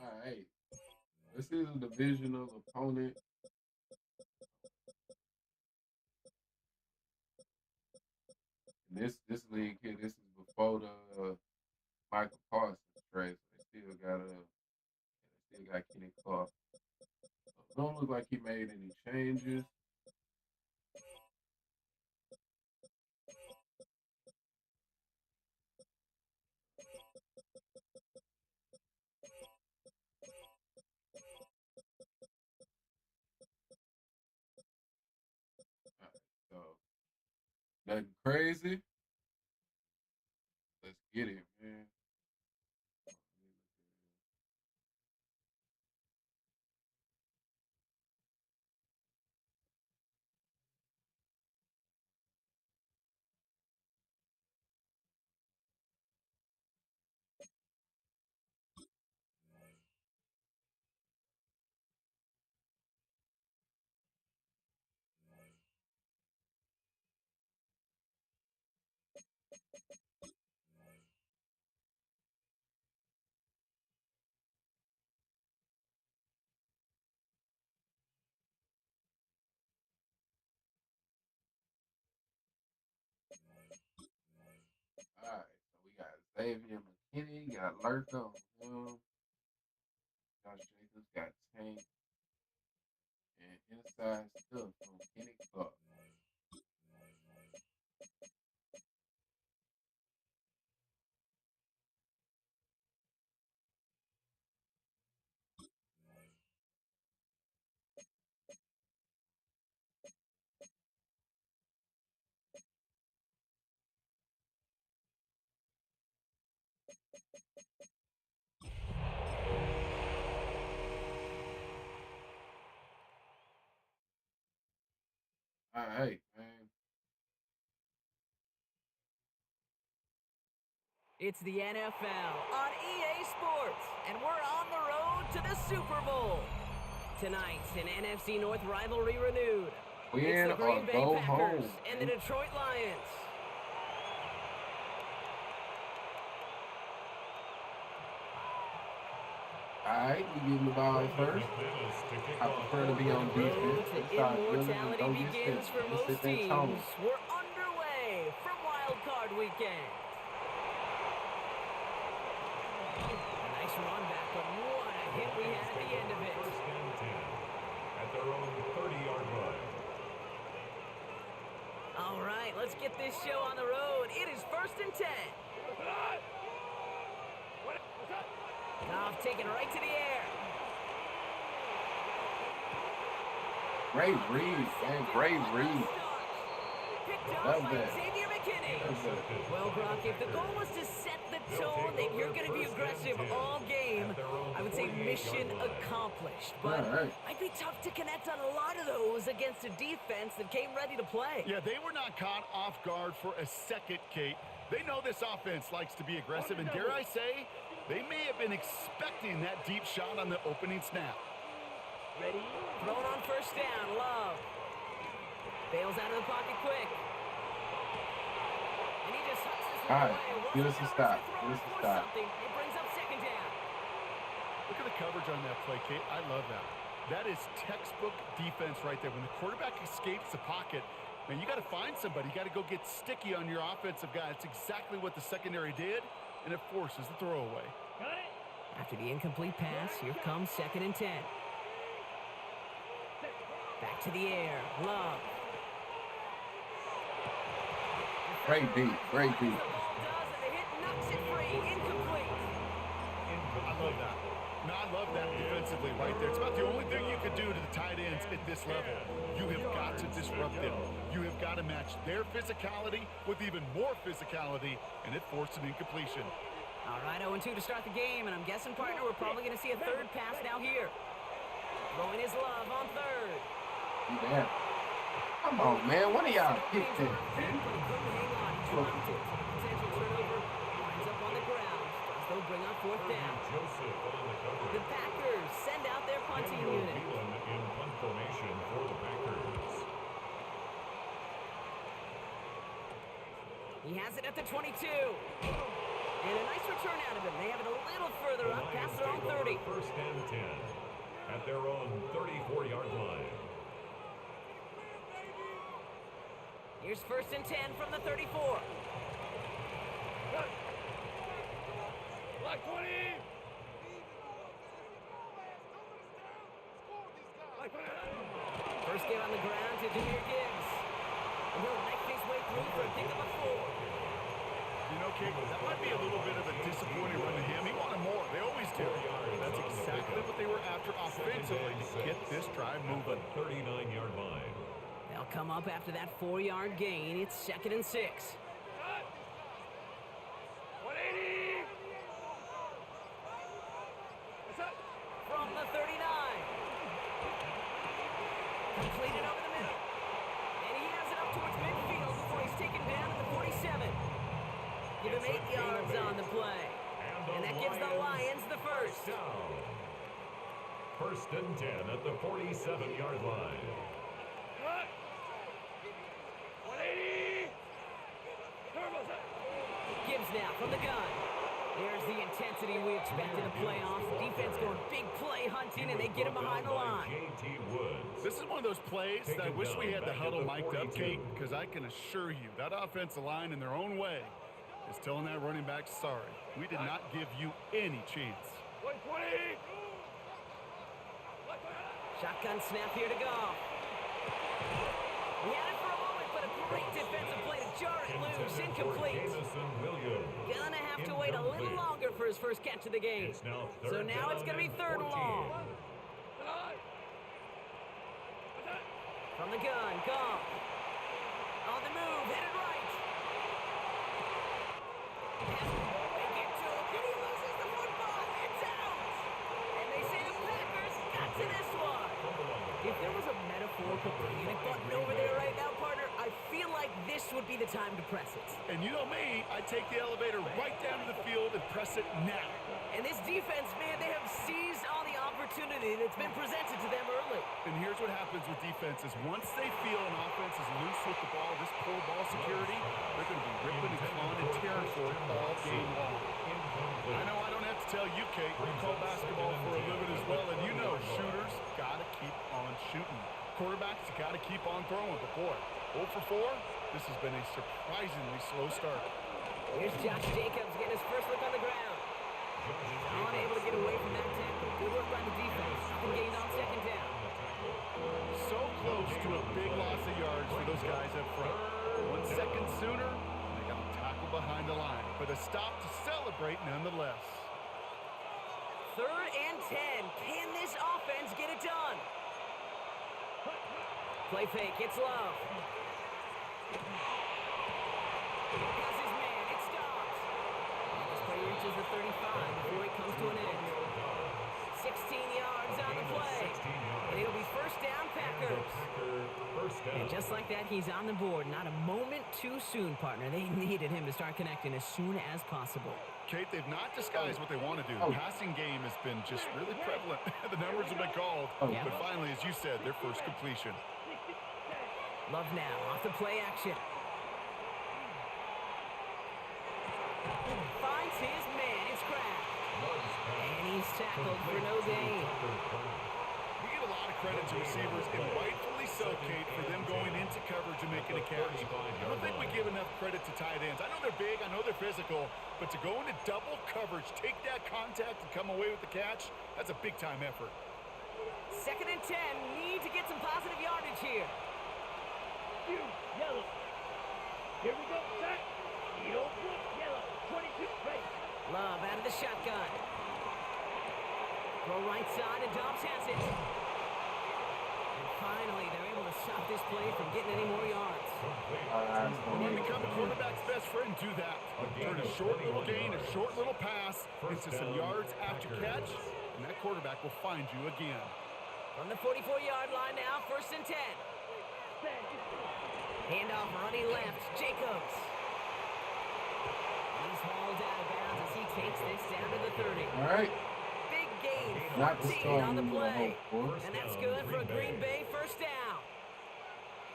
All right. This is a divisional opponent. In this league here, this is before the Michael Parsons trade. So they still got Kenny Clark. So don't look like he made any changes. All right, so nothing crazy. Let's get it, man. All right, so we got Xavier McKinney, got Lurka on him. Josh Jacobs got Tank and inside stuff from Kenny Clark. All right, man. It's the NFL on EA Sports, and we're on the road to the Super Bowl. Tonight's an NFC North rivalry renewed. Win It's the or Green Bay go Packers home. and the Man. Detroit Lions. All right, we give the ball first. I prefer to be on The road defense. to Let's start building and immortality go get begins set. for Let's most set that teams. tone. We're underway from Wild Card Weekend. A nice run back, but what a hit we had at the end of it. First and 10 at their own 30-yard line. All right, let's get this show on the road. It is 1st and 10. Goff taken right to the air. Great read, man. Great read. Love that. Well, Brock, if the goal was to set the tone that you're going to be aggressive all game, I would say mission accomplished. But might be tough to connect on a lot of those against a defense that came ready to play. Yeah, they were not caught off guard for a second, Kate. They know this offense likes to be aggressive, and dare I say, they may have been expecting that deep shot on the opening snap. Ready? Thrown on first down, Love. Bails out of the pocket quick. And he just hucks this one away. Give us a stop. Give us a stop. It brings up second down. Look at the coverage on that play, Kate. I love that. That is textbook defense right there. When the quarterback escapes the pocket, man, you got to find somebody. You got to go get sticky on your offensive guy. That's exactly what the secondary did, and it forces the throwaway. After the incomplete pass, here comes 2nd and 10. Back to the air. Love. Great beat. Great beat. The ball does, and the hit knocks it free. Incomplete. I love that. No, I love that defensively right there. It's about the only thing you can do to the tight ends at this level. You have got to disrupt them. You have got to match their physicality with even more physicality, and it forced an incompletion. All right, 0-2 to start the game, and I'm guessing, partner, we're probably going to see a third pass now here. Throwing his Love on third. Yeah. Come on, man. One of y'all get this. Hang on, he dropped it. Potential turnover. Winds up on the ground. They'll bring up fourth down. The Packers send out their punting unit. In punt formation for the Packers. He has it at the 22. And a nice return out of him. They have it a little further up past their own 30. First and 10 at their own 34-yard line. Here's 1st and 10 from the 34. Like 20! First game on the ground to Jahmyr Gibbs. And he'll make his way through for a pickup of 4. You know, Kate, that might be a little bit of a disappointing run to him. He wanted more. They always do. That's exactly what they were after offensively to get this drive moving. 39-yard line. They'll come up after that 4-yard gain. It's 2nd and 6. 180! From the 39. Completed over the middle. And he has it up towards midfield before he's taken down at the 47. Give him 8 yards on the play. And that gives the Lions the first. First and 10 at the 47-yard line. 180! Gibbs now from the gun. There's the intensity we expect in the playoffs. Defense going big play hunting, and they get him behind the line. This is one of those plays that I wish we had the huddle mic'd up, Kate, because I can assure you that offensive line in their own way is telling that running back, sorry, we did not give you any chance. 120! Shotgun snap here to go. He had it for a moment, but a great defensive play to jar it loose. Incomplete. Gonna have to wait a little longer for his first catch of the game. So now it's gonna be 3rd and long. From the gun, Goff. On the move, headed right. They get to him, and he loses the football. It's out. And they say the Packers got to this one. If there was a metaphorical panic button over there right now, partner, I feel like this would be the time to press it. And you know me, I take the elevator right down to the field and press it now. And this defense, man, they have seized on the opportunity that's been presented to them early. And here's what happens with defenses. Once they feel an offense is loose with the ball, this poor ball security, they're going to be ripping and clawing and tearing for it all game long. I know I don't have to tell you, Kate, you call basketball for a living as well, and you know shooters got to keep on shooting. Quarterbacks got to keep on throwing, but boy, 0 for 4, this has been a surprisingly slow start. Here's Josh Jacobs getting his first look on the ground. Unable to get away from that tackle. Good work by the defense. Gained on 2nd down. So close to a big loss of yards for those guys up front. 1 second sooner, they got a tackle behind the line, but a stop to celebrate nonetheless. 3rd and 10. Can this offense get it done? Play fake, it's Love. Has his man, it stops. And this play reaches the 35 before it comes to an end. 16 yards on the play. And it'll be first down, Packers. And just like that, he's on the board. Not a moment too soon, partner. They needed him to start connecting as soon as possible. Kate, they've not disguised what they want to do. The passing game has been just really prevalent. The numbers have been called. But finally, as you said, their first completion. Love now, off the play action. Finds his man, it's Kraft. And he's tackled for no gain. We give a lot of credit to receivers, and rightfully so, Kate, for them going into coverage and making a catch. I don't think we give enough credit to tight ends. I know they're big, I know they're physical, but to go into double coverage, take that contact, and come away with the catch, that's a big-time effort. 2nd and 10, need to get some positive yardage here. Yellow. Here we go, set. Yellow. 22, right. Love out of the shotgun. Throw right side, and Dobbs has it. And finally, they're able to stop this play from getting any more yards. When you become a quarterback's best friend, do that. Turn a short little gain, a short little pass into some yards after catch, and that quarterback will find you again. From the 44-yard line now, 1st and 10. Handoff running left, Jacobs. He's hauled out of bounds as he takes this down to the 30. All right. Big gain, Not 14 on the play. whole And that's good for a Green Bay first down.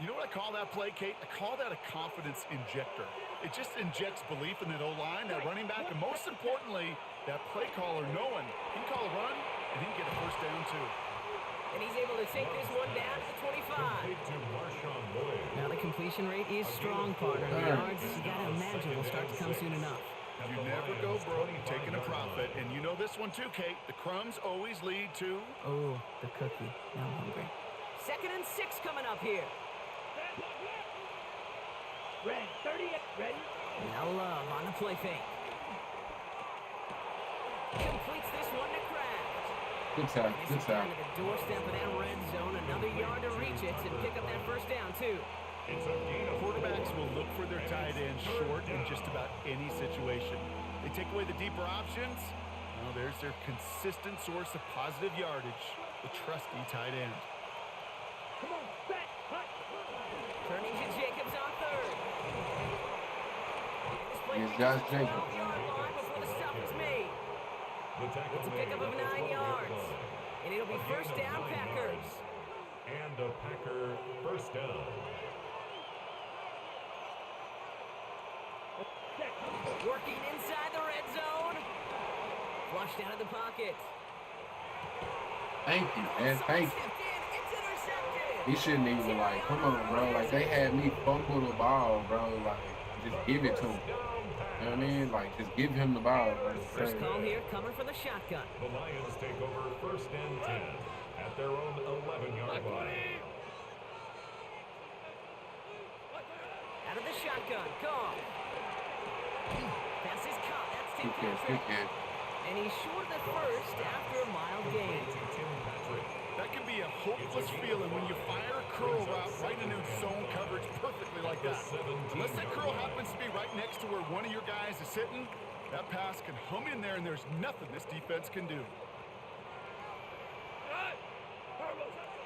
You know what I call that play, Kate? I call that a confidence injector. It just injects belief in that O-line, that running back, and most importantly, that play caller knowing he can call a run and he can get a first down too. And he's able to take this one down to the 25. Now the completion rate is strong, partner. The yards, you gotta imagine, will start to come soon enough. You never go broke taking a profit, and you know this one too, Kate. The crumbs always lead to... Oh, the cookie. Now I'm hungry. 2nd and 6 coming up here. Ready, 30, ready. Now Love on the play fake. Completes this one to Kraft. Good time. Good Down time. to the doorstep of that red zone. Another yard to reach it and pick up that first down, too. Quarterbacks will look for their tight end short in just about any situation. They take away the deeper options. Well, there's their consistent source of positive yardage, the trusty tight end. Come on, back, hut. Turning to Jacobs on 3rd. And this play Here's reaches Josh the Jacobs. 12-yard line before the stop is made. It's a pickup of 9 yards. And it'll be first down, Packers. And a Packer first down. Working inside the red zone. Flushed out of the pocket. Thank you, man. Thank you. It's intercepted. He shouldn't even, like, come on, bro. Like, they had me fumble the ball, bro. Like, just give it to him. You know what I mean? Like, just give him the ball, bro. First call here coming from the shotgun. The Lions take over 1st and 10 at their own 11-yard line. Out of the shotgun. Call. Pass is caught. That's Tim Good catch, Patrick. good catch. And he's short of the first after a mild gain. That can be a hopeless feeling when you fire a curl route right into zone coverage perfectly like that. Unless that curl happens to be right next to where one of your guys is sitting, that pass can hum in there and there's nothing this defense can do.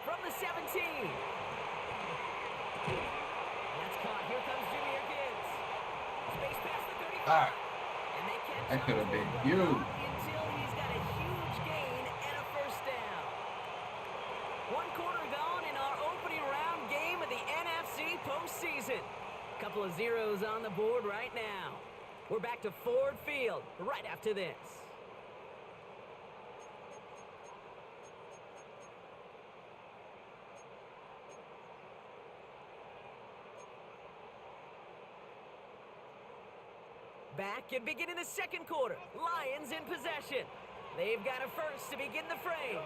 From the 17. That's caught. Here comes Junior Gibbs. Space past the 35. Ah, And they catch that could have up to been him huge. until he's got a huge gain and a first down. 1 quarter gone in our opening round game of the NFC postseason. Couple of zeros on the board right now. We're back to Ford Field right after this. Back and beginning the second quarter. Lions in possession. They've got a first to begin the frame.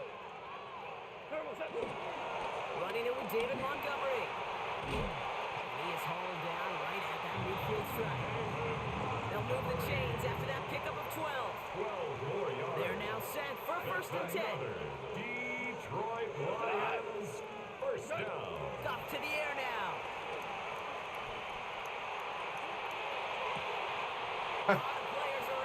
Running it with David Montgomery. He is hauled down right at that midfield stripe. They'll move the chains after that pickup of 12. 12 more yards. They're now set for 1st and 10. Detroit Lions first down. Off to the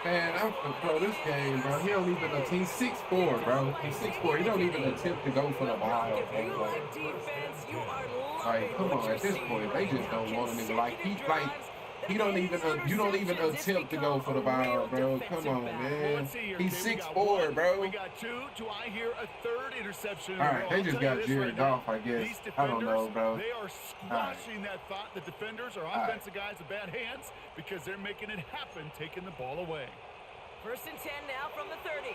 Man, bro, this game, bro, he don't even, he's 6'4", bro. He's 6'4". He don't even attempt to go for the ball, If you bro. like defense, you are Like, loving come what on, you're at this seeing point, they right just now. don't want him. Like, Consecutive he, like, drives that he don't end even, in you don't even interceptions. It's attempt to go become for the a ball, real bro. Come defensive on, battle. Well, man. let's see here. He's Okay, we got 6'4", one, bro. We got two. Do I hear a third interception in All a right, row? they I'll just tell you got this Jared right now. Goff, I guess. These I don't know, defenders, bro. they are squashing that thought the defenders are offensive guys with bad hands because they're making it happen, taking the ball away. 1st and 10 now from the 30.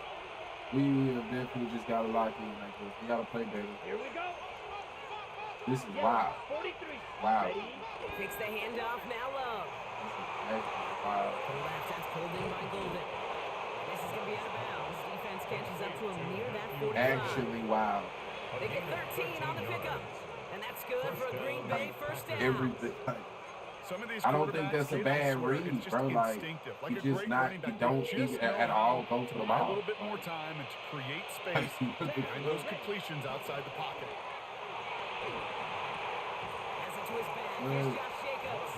We have definitely just got to lock in like this. We got to play better. Here we go. This is Yellow, wild. 43. Wow. Ready? Takes the handoff now Love. This is wild. To the left, that's pulled in by Golden. This is going to be out of bounds. Defense catches up to him near that 45. Actually, wow. They get 13 on the pickup. And that's good for a Green Bay 1st down. Everything. Like, Some of these I don't think quarterbacks, that's a they don't bad swear. read, It's just bro. Like, instinctive. he a just great not, running he back. don't They just even know at all go to the a ball. little bit more time and to create space and those completions outside the pocket. Has it to his back. Here's Josh Jacobs.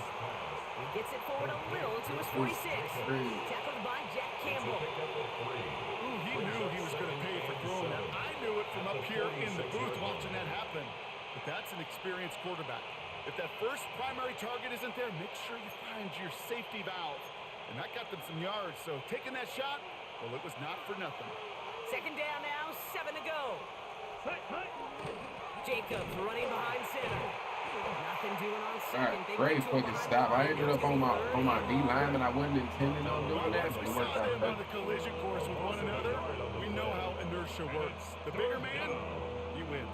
He gets it forward a little to his 46. Tackled by Jack Campbell. Ooh, he knew he was going to pay for throwing that. I knew it from up here in the booth watching that happen. But that's an experienced quarterback. If that first primary target isn't there, make sure you find your safety valve. And that got them some yards. So taking that shot, well, it was not for nothing. 2nd down now, 7 to go. Hut, hut. Jacobs running behind center. Nothing doing on All 2nd. right, great fucking stop. I ended up on my D line, and I wasn't intending on doing that. Once we It saw worked out them on better. the collision course with one another, we know how inertia works. The bigger man, he wins.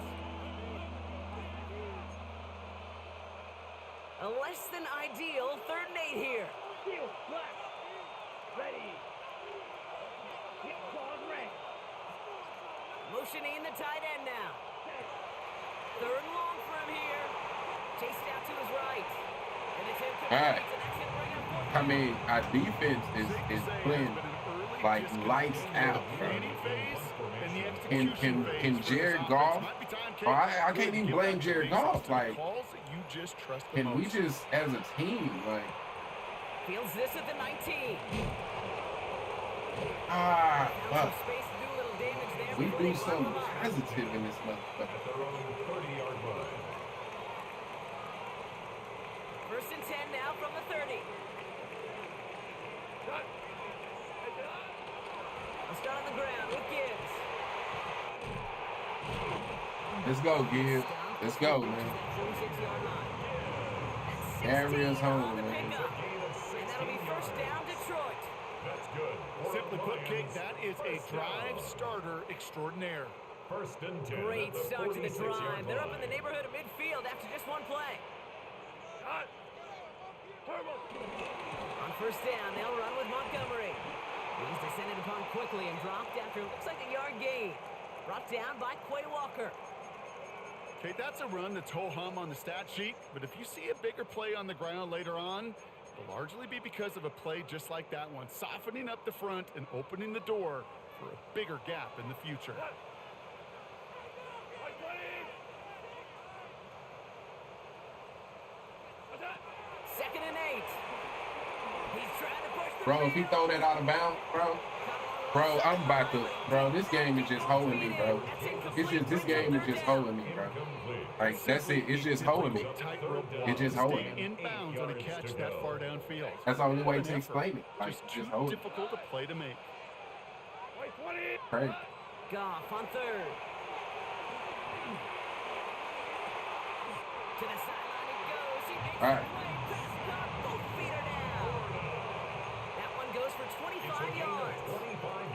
A less than ideal 3rd and 8 here. Steel, black. Ready. Hit claws red. Motioning the tight end now. 3rd and long for him here. Chased out to his right. And it's incomplete. All right. And that's going to bring up 4th. I mean, our defense is playing like lights out, bro. Can Jared Goff? Oh, I can't even blame Jared Goff. Like, can we just, as a team, like, Fields this at the 19. fuck. Some space to do a little damage there. We before do they bump something him up. positive in this motherfucker. At their own 30-yard line. 1st and 10 now from the 30. I'll start on the ground with Gibbs. Let's go, Gibbs. Let's go, man. 46-yard line. That's 16 Area's home, on the man. pickup. And that'll be 1st down Detroit. That's good. Simply put, Kate, that is a drive starter extraordinaire. 1st and 10. Great at the start to the 46-yard drive. They're up in line. the neighborhood of midfield after just one play. On 1st down, they'll run with Montgomery. He's descended upon quickly and dropped after it looks like a yard gain. Brought down by Quay Walker. Kate, that's a run that's ho-hum on the stat sheet, but if you see a bigger play on the ground later on, it'll largely be because of a play just like that one, softening up the front and opening the door for a bigger gap in the future. 2nd and 8. He's trying to push the Bro, if he throw that out of bounds, bro, I'm about to, bro, this game is just holding me, bro. It's just, this game is just holding me, bro. Like, that's it. It's just holding me. It's just holding me. Inbounds on a catch that far downfield. That's the only way to explain it. Like, Just just too hold it. difficult a play to make. Crazy. Goff on 3rd. To the sideline he goes. He makes All right. the play. Pass caught. Both feet are down. That one goes for 25 yards.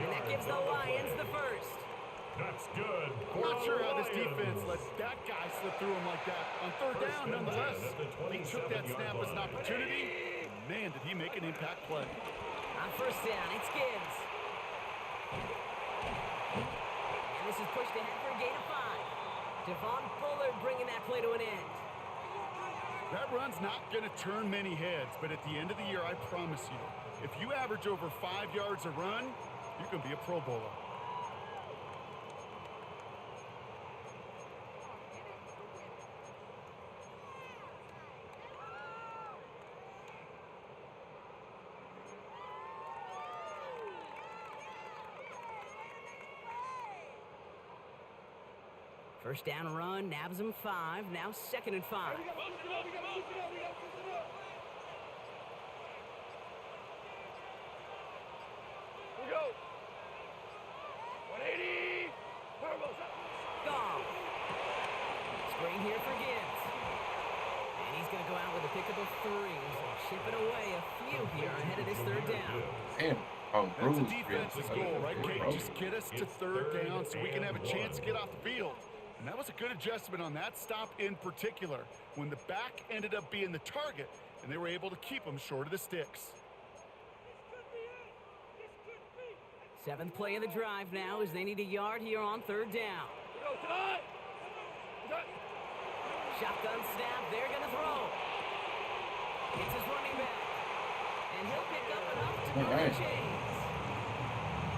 And that gives the Lions the 1st. That's good. Not sure how this defense let that guy slip through him like that. On 3rd down, nonetheless, he took that snap as an opportunity. Man, did he make an impact play. On 1st down, it's Gibbs. And this is pushed ahead for a gain of 5. Devon Bullard bringing that play to an end. That run's not going to turn many heads, but at the end of the year, I promise you, if you average over 5 yards a run, you're going to be a Pro Bowler. First down run, nabs him 5. Now 2nd and 5. We go. 180. Turbos up. Gone. Screen here for Gibbs. And he's going to go out with a pick up of 3. So chipping away a few here ahead of this 3rd down. Damn. Oh, That's a Thru's defense's goal, right, Kate? Just get us to 3rd down so we can have a chance to get off the field. And that was a good adjustment on that stop in particular, when the back ended up being the target, and they were able to keep them short of the sticks. 7th play of the drive now as they need a yard here on 3rd down. We go, Todd. Shotgun snap, they're going to throw. It's his running back. And he'll pick up enough to go the chains.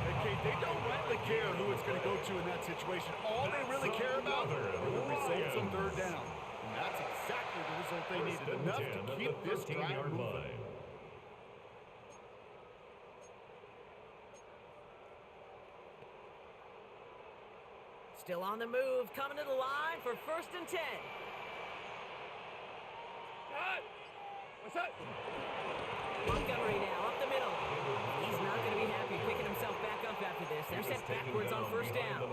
Hey, Kate, they don't rightly care who it's going to go to in that situation. All they really care about are the results on 3rd down. And that's exactly the result they needed, enough to keep this drive moving. Still on the move, coming to the line for 1st and 10. Todd. What's up? Montgomery now up the middle. He's not going to be happy picking himself back up after this. They're set backwards on 1st down.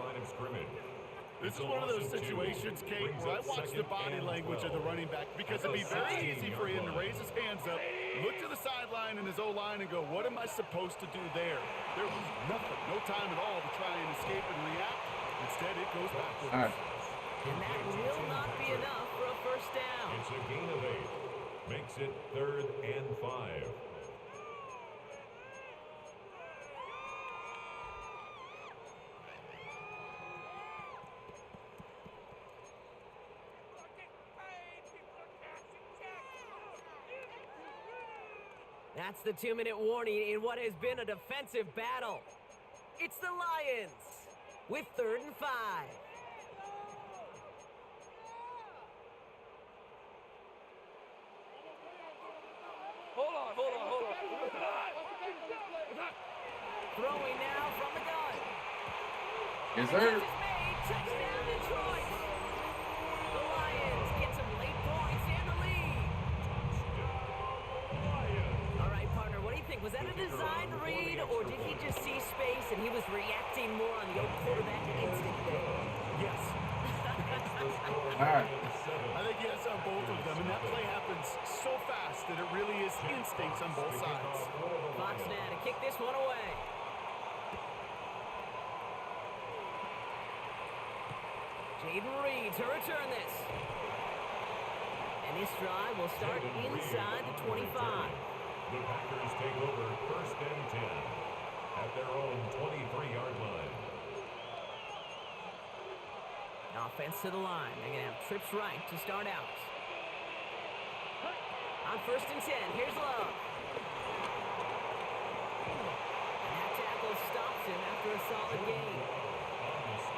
This is one of those situations, Kate, where I watch the body language of the running back, because it'd be very easy for him to raise his hands up, look to the sideline and his O-line and go, what am I supposed to do there? There was nothing, no time at all to try and escape and react. Instead, it goes backwards. All right. And that will not be enough for a 1st down. It's a gain of 8. Makes it 3rd and 5. That's the 2-minute warning in what has been a defensive battle. It's the Lions with 3rd and 5. Hold on. Throwing now from the gun. Yes, Catch sir. is made. Touchdown, Detroit. The Lions get some late points and the lead. All right, partner, what do you think? Was that a design read, or did he just see space and he was reacting more on the old quarterback instinct there? Yes. All right. I think yes on both of them, and that play happens so fast that it really is instincts on both sides. Fox now to kick this one away. Jaden Reed to return this. And this drive will start inside the 25. The Packers take over 1st and 10 at their own 23-yard line. Offense to the line. They're going to have trips right to start out. On 1st and 10, here's Love. And that tackle stops him after a solid gain.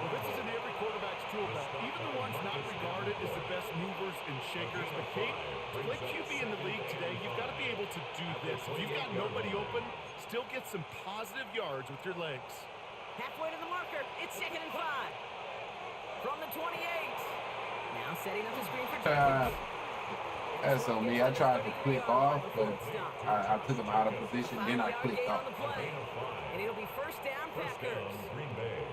Well, this is in every quarterback's tool belt, even the ones not regarded as the best movers and shakers. But Kate, to play QB in the league today, you've got to be able to do this. If you've got nobody open, still get some positive yards with your legs. Halfway to the marker, it's 2nd and 5. From the 28. Now setting up the screen for Jacobs. That's on me. I tried to click off, but I took him out of position, then I clicked off. And it'll be 1st down, Packers.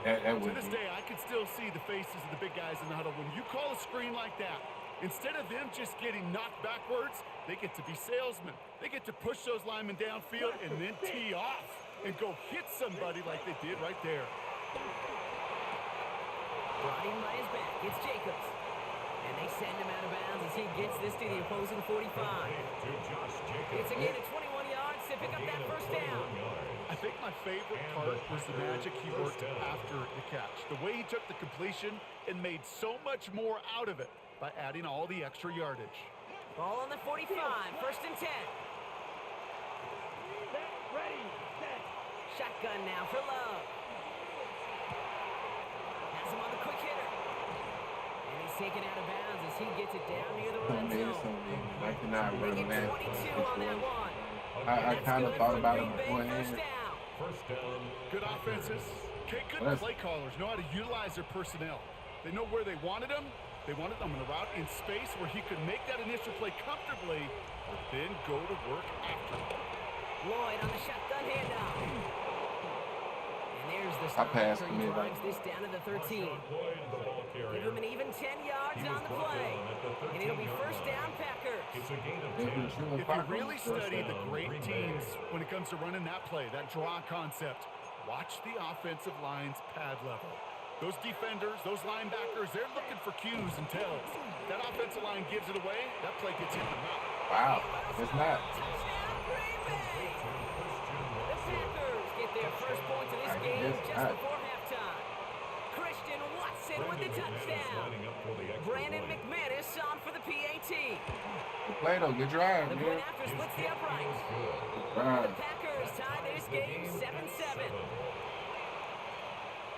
That To would this be. day, I can still see the faces of the big guys in the huddle. When you call a screen like that, instead of them just getting knocked backwards, they get to be salesmen. They get to push those linemen downfield and then tee off and go hit somebody like they did right there. Brought in by his back, it's Jacobs. And they send him out of bounds as he gets this to the opposing 45. It's a gain of 21 yards to pick up that 1st down. I think my favorite part was the magic he worked after the catch. The way he took the completion and made so much more out of it by adding all the extra yardage. Ball on the 45, 1st and 10. Set, ready, set. Shotgun now for Love. Has him on the quick hitter. And he's taken out of bounds as he gets it down near the red zone. I cannot run Making that 22 on that one. I kind of thought about it Green Bay beforehand. 1st down. Good offenses. Okay, good play callers know how to utilize their personnel. They know where they wanted him. They wanted him on a route in space where he could make that initial play comfortably, but then go to work after. Lloyd on the shotgun handoff. And there's the I stop. passed He him in. drives this down to the 13. Lloyd, the ball carrier. Give him an even 10 yards He was on the brought play. down at the And it'll be 13-yard first line. down, Packers. It's a gain of If 10. If you really study the down, great Green teams Bay. when it comes to running that play, that draw concept, watch the offensive line's pad level. Those defenders, those linebackers, they're looking for cues and tells. That offensive line gives it away, that play gets hit in the mouth. Wow, it's not. Touchdown, Green Bay. The Packers get their first points of this I game guess just not. before halftime. Christian Watson with the touchdown. Lining up for the extra Brandon point. McManus on for the PAT. Good play though. Good drive, The man. point after splits the uprights. Good The drive. Packers tie this game 7-7.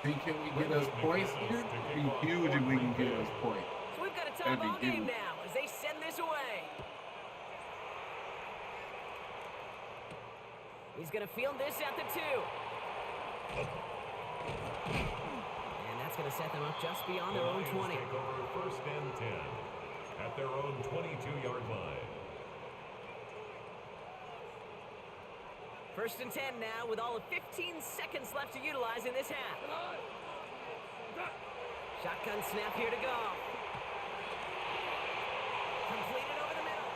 See, can we get us points here? It'd be huge if we can get us points. So we've got a tie That'd be ball game huge. now as they send this away. He's going to field this at the 2. And that's going to set them up just beyond their own 20. Take over first and 10 at their own 22-yard line. First and 10 now with all of 15 seconds left to utilize in this half. Shotgun snap here to go. Completed over the middle.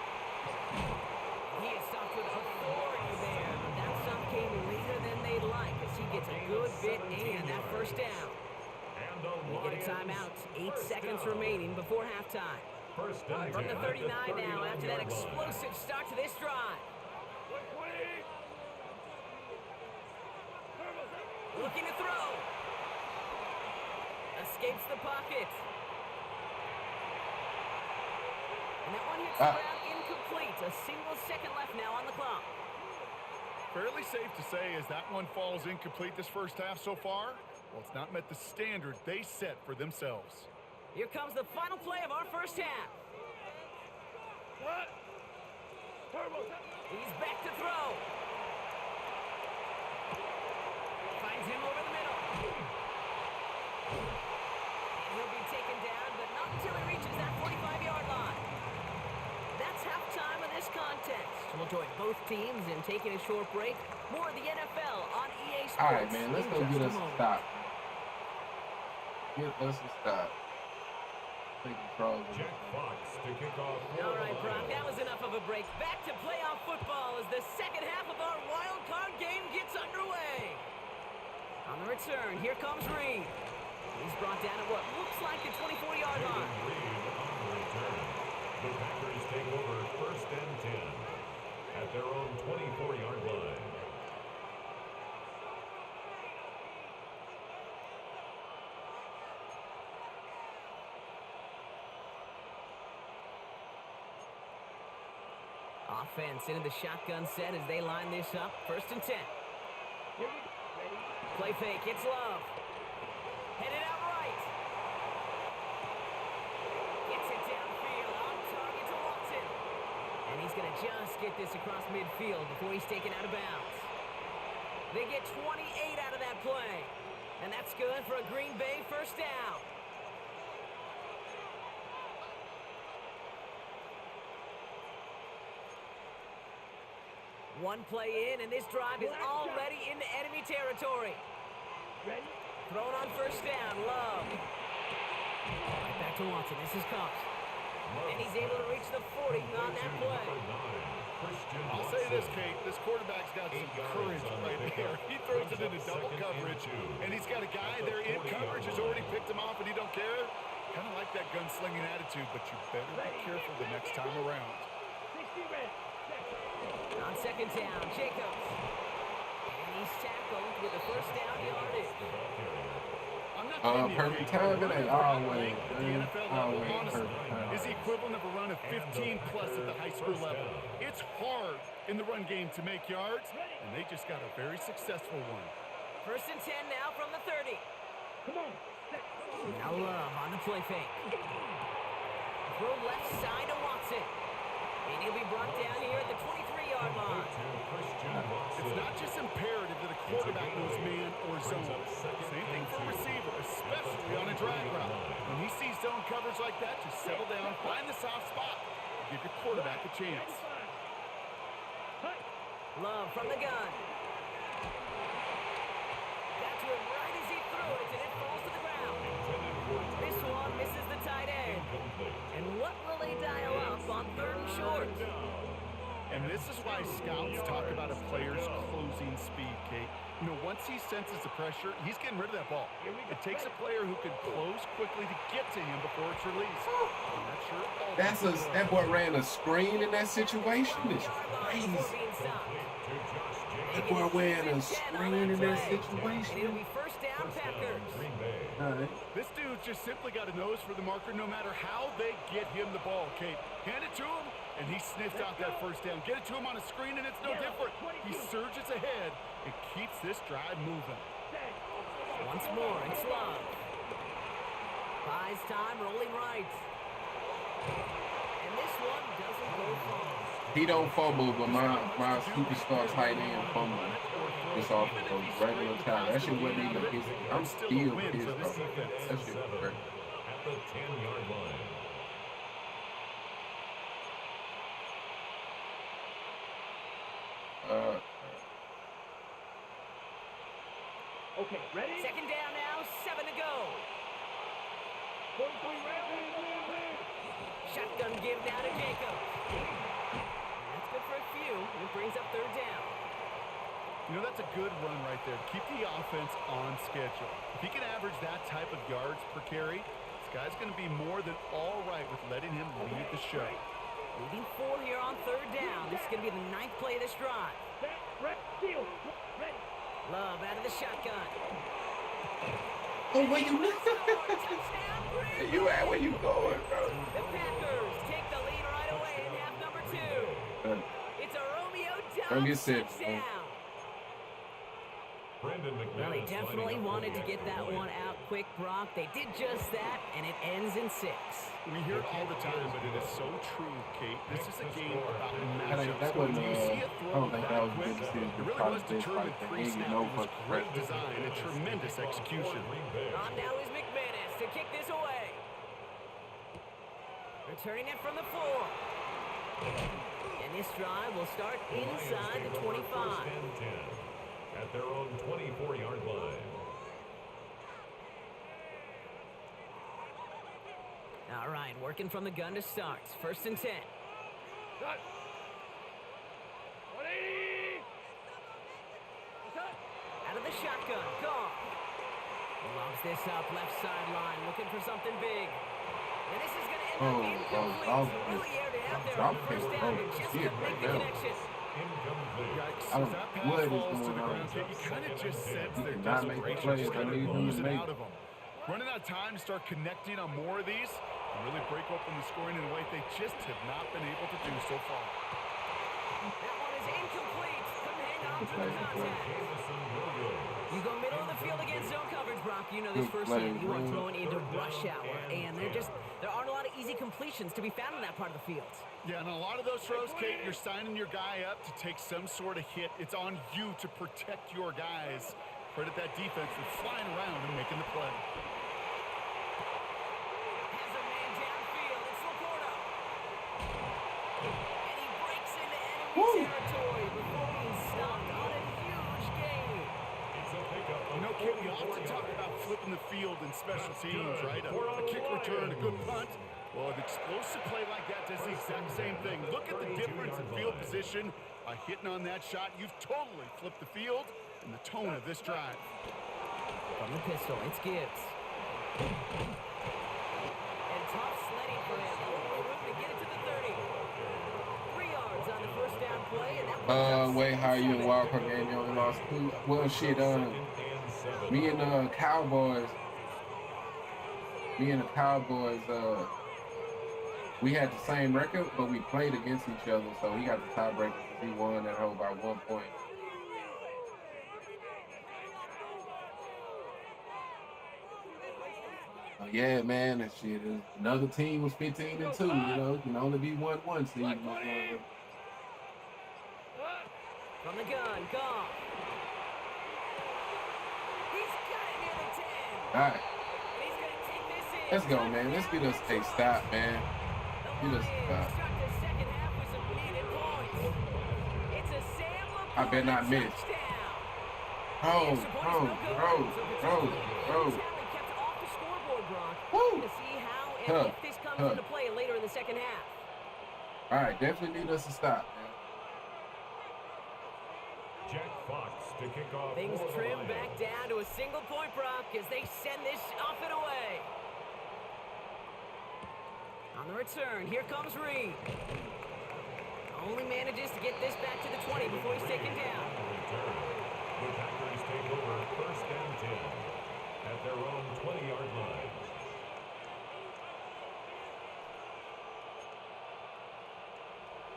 He is stopped with authority there, but that stop came later than they'd like as he gets a good bit and that first down. And the We get a timeout. 8 seconds remaining before halftime. First and 10 From the at 39 now after that 39-yard line. explosive start to this drive. Looking to throw. Escapes the pocket. And that one hits the ground incomplete. A single second left now on the clock. Fairly safe to say as that one falls incomplete this first half so far, well, it's not met the standard they set for themselves. Here comes the final play of our first half. He's back to throw. Finds him over the middle. And he'll be taken down, but not until he reaches that 45-yard line. That's halftime of this contest. We'll join both teams in taking a short break. More of the NFL on EA Sports. All right, man. Let's in go just get a us a moment. stop. Get us a stop. Take control. Jack Fox to kick off. All right, Brock, that was enough of a break. Back to playoff football as the second half of our wild card game gets underway. On the return, here comes Reed. He's brought down at what looks like the 24-yard line. Reed on the return. The Packers take over first and 10 at their own 24-yard line. Offense into the shotgun set as they line this up. First and 10. Play fake, it's Love. Headed out right. Gets it downfield, on target to Watson. And he's going to just get this across midfield before he's taken out of bounds. They get 28 out of that play. And that's good for a Green Bay first down. One play in, and this drive is already into enemy territory. Thrown on first down, Love. Right back to Watson, this is Cox. And he's able to reach the 40 on that play. I'll say this, Kate, this quarterback's got some courage right there. He throws it into double coverage, and he's got a guy there in coverage who's already picked him off, and he don't care. Kind of like that gunslinging attitude, but you better be careful the next time around. On second down, Jacobs. And he's tackled with the first down yardage. I'm not kidding you, Perfect Kate. time, it ain't always. At the NFL level, honestly, is the equivalent of a run of 15 plus at the high school level. It's hard in the run game to make yards, and they just got a very successful one. First and 10 now from the 30. Now Love on the play fake. Throw left side to Watson. And he'll be brought down here at the 23-yard line. It's not just imperative that a quarterback knows man or zone. Same thing for a receiver, especially on a drag route. When he sees zone coverage like that, just settle down, find the soft spot, and give your quarterback a chance. Love from the gun. Got to him right as he threw it, and it falls to the ground. This one misses the tight end. And what will they dial up on 3rd and short? And this is why scouts talk about a player's closing speed, Kate. You know, once he senses the pressure, he's getting rid of that ball. It takes a player who can close quickly to get to him before it's released. I'm not sure That boy ran a screen in that situation. It's crazy. That boy ran a screen in that situation. It'll be first down, Packers. All right. This dude just simply got a nose for the marker no matter how they get him the ball, Kate. Hand it to him, and he sniffed out that first down. Get it to him on a screen, and it's no different. He surges ahead and keeps this drive moving. Once more, it's Love. Buys time, rolling right. And this one doesn't go far. He don't fumble, but my superstar tight end fumbled. This off a regular time. That shit wasn't even his. I'm still pissed off. That shit was great. At the 10-yard line. Okay, ready? Second down now, 7 to go. Shotgun give now to Jacob. That's good for a few, and it brings up 3rd down. You know, that's a good run right there. Keep the offense on schedule. If he can average that type of yards per carry, this guy's going to be more than all right with letting him lead the show. Leading 4 here on 3rd down. This is going to be the 9th play of this drive. Ready. Love out of the shotgun. Oh, where you Touchdown, Brady. you at? Where you going, bro? The Packers take the lead right away in half number 2. It's a Romeo Don't get Doubs sick, touchdown. Well, they definitely wanted to get that one out quick, Brock. They did just that, and it ends in 6. We hear it all the time, but it is so true, Kate. This is a game about That matchups. wasn't, When you see a I throw don't think that was quick, a good decision. it really Probably was this determined fight. pre-snap. No It was fucking great pressure. design and tremendous execution. On now is McManus to kick this away. Returning it from the 4. And this drive will start inside the 25. At their own 24-yard line. All right, working from the gun to start. 1st and 10. Cut. 180. Cut. Out of the shotgun. Goff. Lobs this up left sideline, looking for something big. And this is going to end up being complete. Really aired it out there on 1st down, but just couldn't make the connection. Yikes, I don't as that know pass what is falls to going the on. ground, Kate, you kind of just sense their cannot make the desperation, plays just I kind of need him to oozing make. out of them. Running out of time to start connecting on more of these and really break open the scoring in a way they just have not been able to do so far. That one is incomplete. Couldn't hang on to the contact. You go middle of the field against zone coverage, Brock. You know this firsthand. You are throwing into rush hour, and there aren't a lot of easy completions to be found in that part of the field. Yeah, and a lot of those throws, Kate, you're signing your guy up to take some sort of hit. It's on you to protect your guys. Credit that defense that's flying around and making the play. Has a man downfield. It's Laporta. And he breaks into enemy territory before being stopped on a huge gain. You know, Kate, we often talk about flipping the field in special teams, right? A kick return, a good punt. Well, an explosive play like that does the exact same thing. Look at the difference in field position. By hitting on that shot, you've totally flipped the field and the tone of this drive. From the pistol, it's Gibbs. And tough sledding for him. Only room to get it to the 30. 3 yards on the 1st down play, and that Way higher you in wild card game. You only lost 2. Well, shit. Me and the Cowboys. We had the same record, but we played against each other, so he got the tiebreaker because he won that hole by 1 point. Yeah, man, that shit is another team was 15-2. You know, it can only be 1-1 season. From the gun, Goff. He's got it near the 10. All right, And he's going to take this in. let's go, man. Let's get us a stop, man. The Get us a Lions stop. start the second half with some needed points. It's a Sam I better not miss. touchdown. Bro. Kept off the scoreboard, Brock. Woo. To see how and Tough, if this comes tough. into play later in the second half. All right, definitely need us to stop, man. Jack Fox to kick off. Things for the trim Lions. back down to a single point, Brock, as they send this off and away. On the return, here comes Reed. Only manages to get this back to the 20 before he's taken down. Return. The Packers take over first and 10 at their own 20-yard line.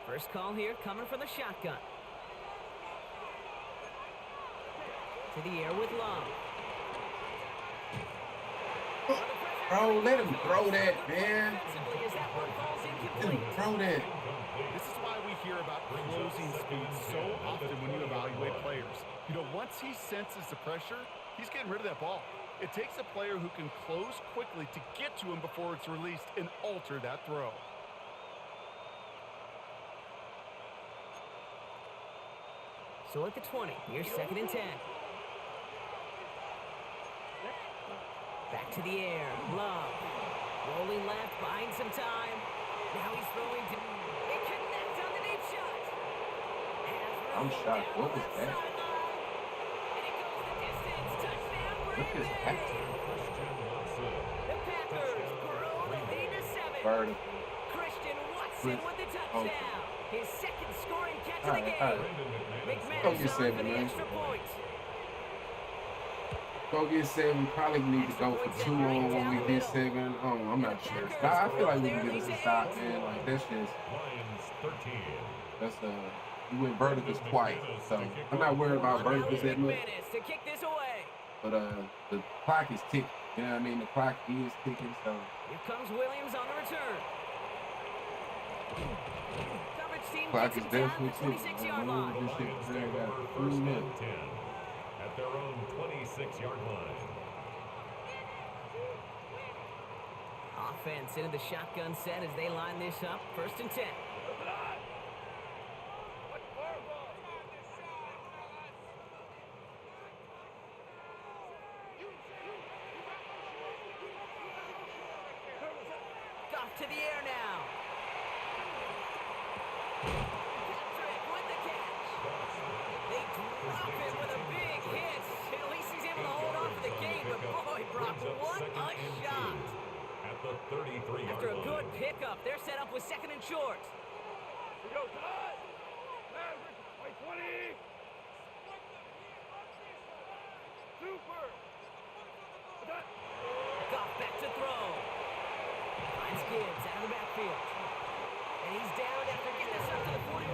First call here coming from the shotgun. To the air with Love. Bro, let him throw that, man. Defensively, as that one falls Let him incomplete. throw that. This is why we hear about closing speed so often when you evaluate players. You know, once he senses the pressure, he's getting rid of that ball. It takes a player who can close quickly to get to him before it's released and alter that throw. So at the 20, here's second and 10. Back to the air, Love. Rolling left, buying some time. Now he's throwing to... It connects on the deep shot. I'm shocked. What was that? And it goes the distance. Touchdown, What is Brandon. happening? The Packers grow the lead to 7. Bird. Christian Watson with the touchdown. His second scoring catch All of the right, game. all right. Go McManus get on 7, for the man. extra point. Go get 7. Probably need to go for 2 on when we get 7. Oh, I'm not sure. Nah, I feel like we can get us a stop, man. Like, that's just, Lions 13. that's, we went verticals twice. So, I'm not worried about verticals that much. McManus to kick this away. But, the clock is ticking. You know what I mean? The clock is ticking, so. Here comes Williams on the return. Coverage team Clock gets is him down definitely to the ticking. 26-yard The line. This shit Lions really take got over 3 first minutes. and 10 at their own 26-yard line. Offense into the shotgun set as they line this up. First and 10. Goff to the air now. Patrick with the catch. They drop it with a big hit. At least he's able to hold on for the game, but boy, Brock, what a shot. At the 33-yard After a line. good pickup, they're set up with second and short. We go, Todd. Maverick, by 20. Super. Goff back to throw. Finds Gibbs out of the backfield. And he's down after getting this up to the 41.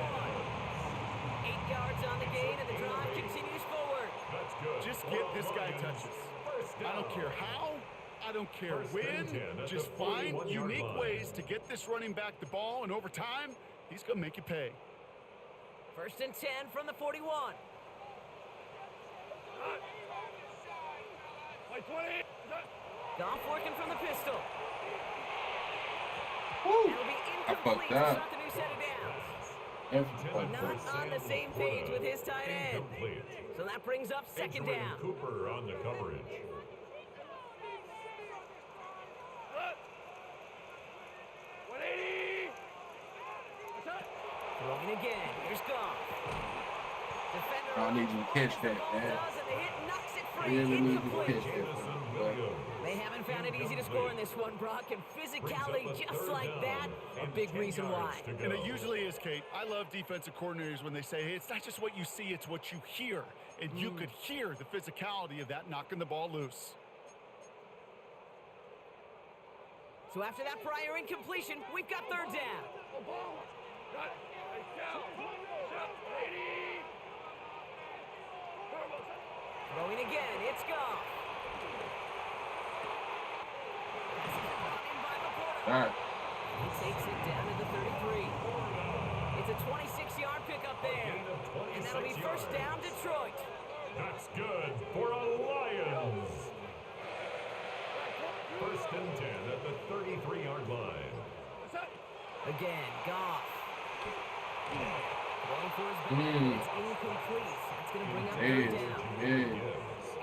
8 yards on the gain, and the drive continues forward. That's good. Just get this guy touches. I don't care how. I don't care when. Just find unique ways to get this running back the ball, and over time, he's going to make you pay. First and 10 from the 41. By 20. Goff working from the pistol. Woo! That'll be I incomplete fucked to up. start the new set of downs. Everything. Not on the same page with his tight end. Incomplete. So that brings up second Entering down. Cooper on the coverage. Throwing again. Here's Goff. Defender I need you to catch that, man. does, and the hit knocks it I free. really need you to Incomplete. catch that, Jameson man. Williams. They haven't found it easy to score in this one, Brock, and physicality just like that, a big reason why. And it usually is, Kate. I love defensive coordinators when they say, hey, it's not just what you see, it's what you hear. And you could hear the physicality of that knocking the ball loose. So after that prior incompletion, we've got third down. Throwing again, it's Goff. All right. He takes it down to the 33. It's a 26-yard pickup there. And that'll be first down, Detroit. That's good for a Lions. First and 10 at the 33-yard line. Again, Goff. Going for his back. It's incomplete. That's going to bring up third down.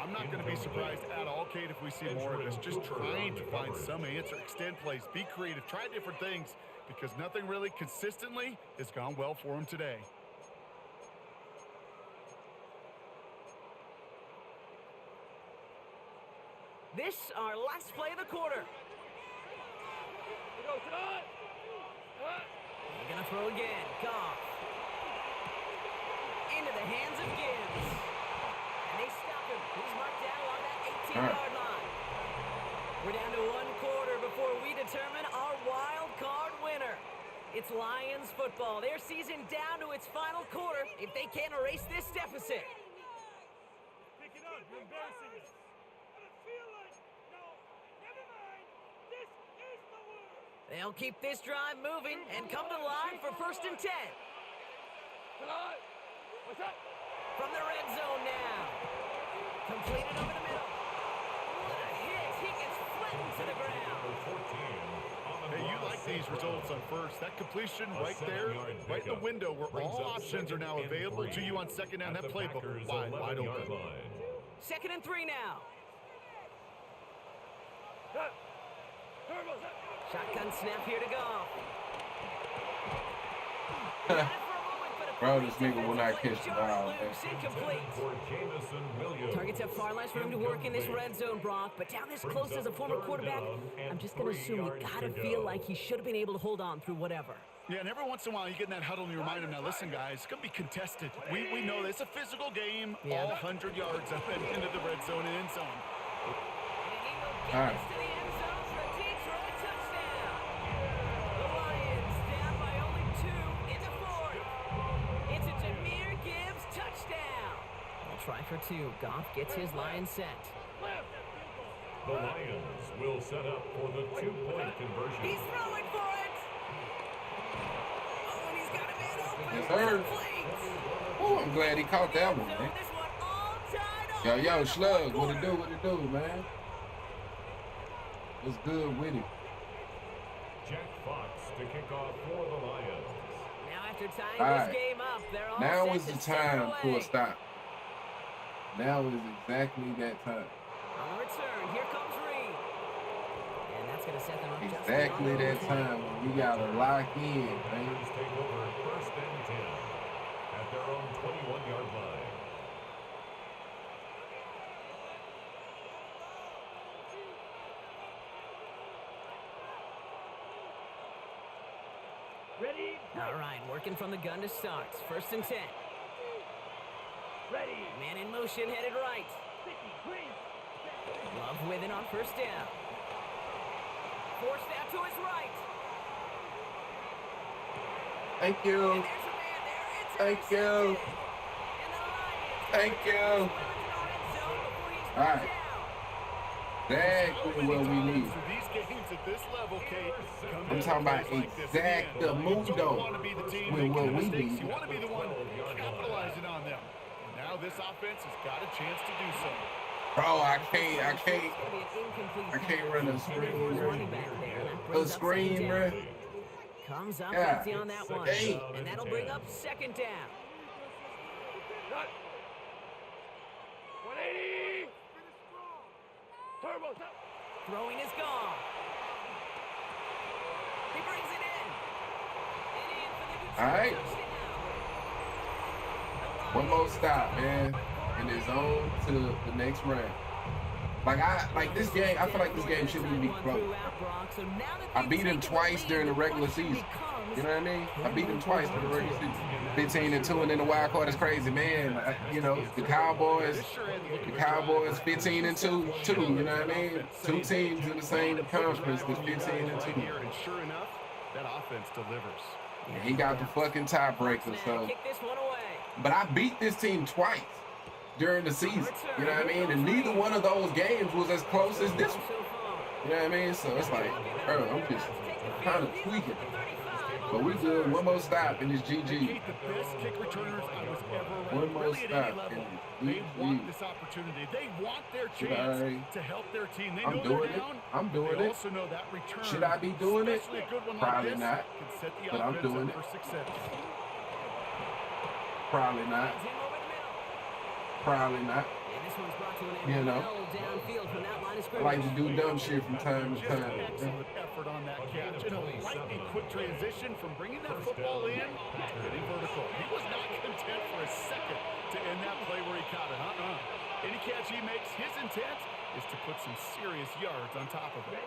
I'm not going to be surprised at all, Kate, if we see more of this. Just trying to find some answer, extend plays, be creative, try different things, because nothing really consistently has gone well for him today. This, our last play of the quarter. They're going to throw again. Goff. Into the hands of Gibbs. And they stop him. He's marked down along that 18-yard line. We're down to one quarter before we determine our wild card winner. It's Lions football. Their season down to its final quarter if they can't erase this deficit. Pick it up. You're embarrassing us. I feel like... No, never mind. This is the word. They'll keep this drive moving and come to line for first and 10. What's up? From the red zone now. Completed over the middle. What a hit. He gets flattened to the ground. Hey, you like these results on first. That completion right there, right in the window where all options are now available to you on second down. That playbook wide open. Second and 3 now. Shotgun snap here to go. Bro, this nigga will not catch the ball, man. Targets have far less room to work in this red zone, Brock, but down this close as a former quarterback, I'm just going to assume you got to feel like he should have been able to hold on through whatever. Yeah, and every once in a while you get in that huddle and you remind him, now listen, guys, it's going to be contested. We know this. It's a physical game, all 100 yards up and into the red zone and end zone. All right. Try for 2. Goff gets his line set. The Lions will set up for the 2-point conversion. He's throwing for it. Oh, and he's got a man open. Yes, sir. Oh, I'm glad he caught that one, man. Yo, Slug, what it do, man? What's good with it? Jack Fox to kick off for the Lions. Now after tying this game up, they're all now set is the to step time away. for a stop. Now is exactly that time. On the return, here comes Reed. And that's going to set them up exactly that time when we got to lock in, man. Take over first and 10 at their own 21-yard line. Ready? All right, working from the gun to start. First and 10. Ready. Man in motion, headed right. 50, please. Love with it on first down. Forced out to his right. Thank you. And there's a man there. It's Thank you. And the Lions Thank you. All right. Exactly what we need. For these games at this level, Kate, I'm talking about exactamundo with what we need. You want to be the one capitalizing on them. Now this offense has got a chance to do so. Bro, I can't run a screen, bro. Comes up Yeah. empty on that one. Hey. And that'll bring up second down. 180. Turbo's up. Throwing is gone. He brings it in. And in for the Detroit All right. touchdown. One more stop, man, and it's on to the next round. Like this game, I feel like this game shouldn't even be close. I beat him twice during the regular season. You know what I mean? I beat him twice during the regular season. 15-2, and then the wild card is crazy, man. You know, the Cowboys 15-2 too. You know what I mean? 2 teams in the same conference that's 15-2. And sure enough, that offense delivers. And he got the fucking tiebreaker, so. Kick this one away. But I beat this team twice during the season. You know what I mean? And neither one of those games was as close as this one. You know what I mean? So it's like, bro, I'm just kind of tweaking. But we good. One more stop and it's GG. The best kick returners I was ever around. One more Really at any stop level. and They it's want GG. this opportunity. They want their chance to help their team. They I'm know doing they're it. down. I'm doing They it. also know that return, Should I be doing it? especially a good one Probably like this, not. can set the But I'm offense doing up it. for success. Probably not. Probably not. You know, I like to do dumb shit from time to Just time. excellent effort on that catch. And a lightning quick transition from bringing that football in to getting vertical. He was not content for a second to end that play where he caught it. Any catch he makes, his intent is to put some serious yards on top of it.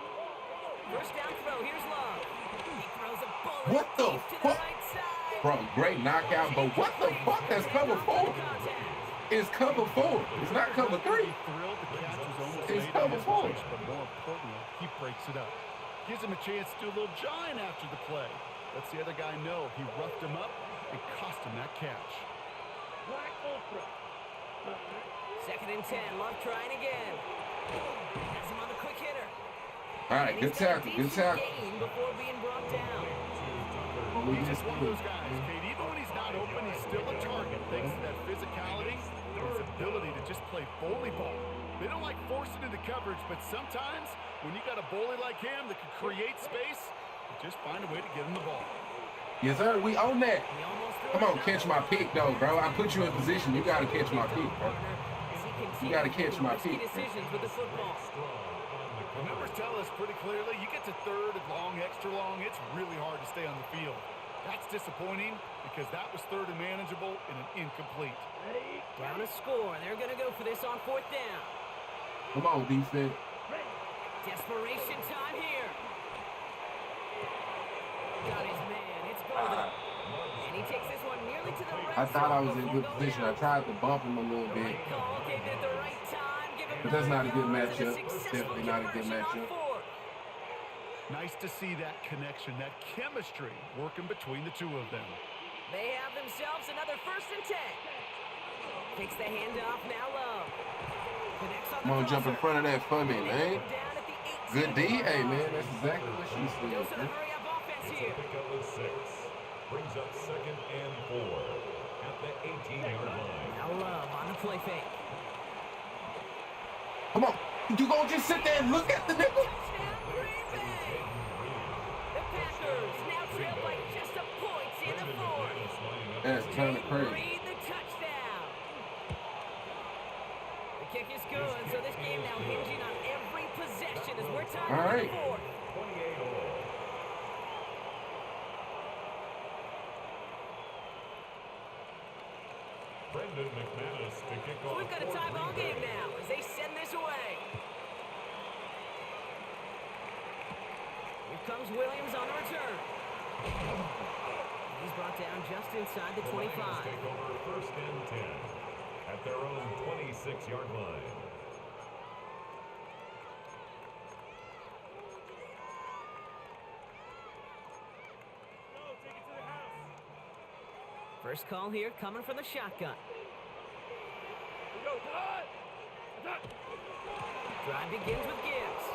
First down throw, here's Love. He throws a bullet What the deep to the fuck? right side. Bro, great knockout, but what the fuck? That's cover 4. It's cover 4. It's not cover 3. Thrilled the catch was almost It's made cover on his 4. watch, but more importantly, he breaks it up. Gives him a chance to do a little jawing after the play. Lets the other guy know he roughed him up and cost him that catch. Second and 10, Love trying again. Has him on the quick hitter. All right, good tackle, good tackle. Gain before being brought down. He's just one of those guys, Kate. Even when he's not open, he's still a target thanks to that physicality and his ability to just play bully ball. They don't like forcing into coverage, but sometimes when you got a bully like him that can create space, you just find a way to get him the ball. Yes, sir. We own that. Come on, catch my pick, though, bro. I put you in position. You got to catch my pick, bro. You got to catch my pick, bro. Decisions with the football. The numbers tell us pretty clearly, you get to third and long, extra long, it's really hard to stay on the field. That's disappointing because that was third and manageable and an incomplete. Down a score. They're going to go for this on fourth down. Come on, defense. Desperation time here. Got his man. It's golden. And he takes this one nearly to the red I thought I zone was in before good going position. I out. tried to bump him a little The bit. right call came in at the right time. Give him But that's not a good yards and matchup. successful Definitely not a good conversion on matchup. fourth. Nice to see that connection, that chemistry working between the two of them. They have themselves another first and 10. Takes the handoff, now Love. Connects on Come on, the jump in crosser. front of that for me, And man. down at the 18. Good D. Hey, man, that's exactly what she said, Goes to the man. hurry-up offense It's a here. pickup of 6. Brings up 2nd and 4 at the 18-yard line. Now Love on the play fake. Come on. You gonna just sit there and look at the nigga? Touchdown, Green Bay. The Packers now trail by just a point in the fourth. That's kind of crazy. Read the touchdown. The kick is good, so this game now hinging on every possession as we're tied All for right. the fourth. 28 all. Brendan McManus to kick So off. we've got a for tie ball Green game Bay. now as they send this away. Here comes Williams on the return. He's brought down just inside the The 25. Lions take over 1st and 10 at their own 26-yard line. Take it to the house. First call here coming from the shotgun. Drive begins with Gibbs.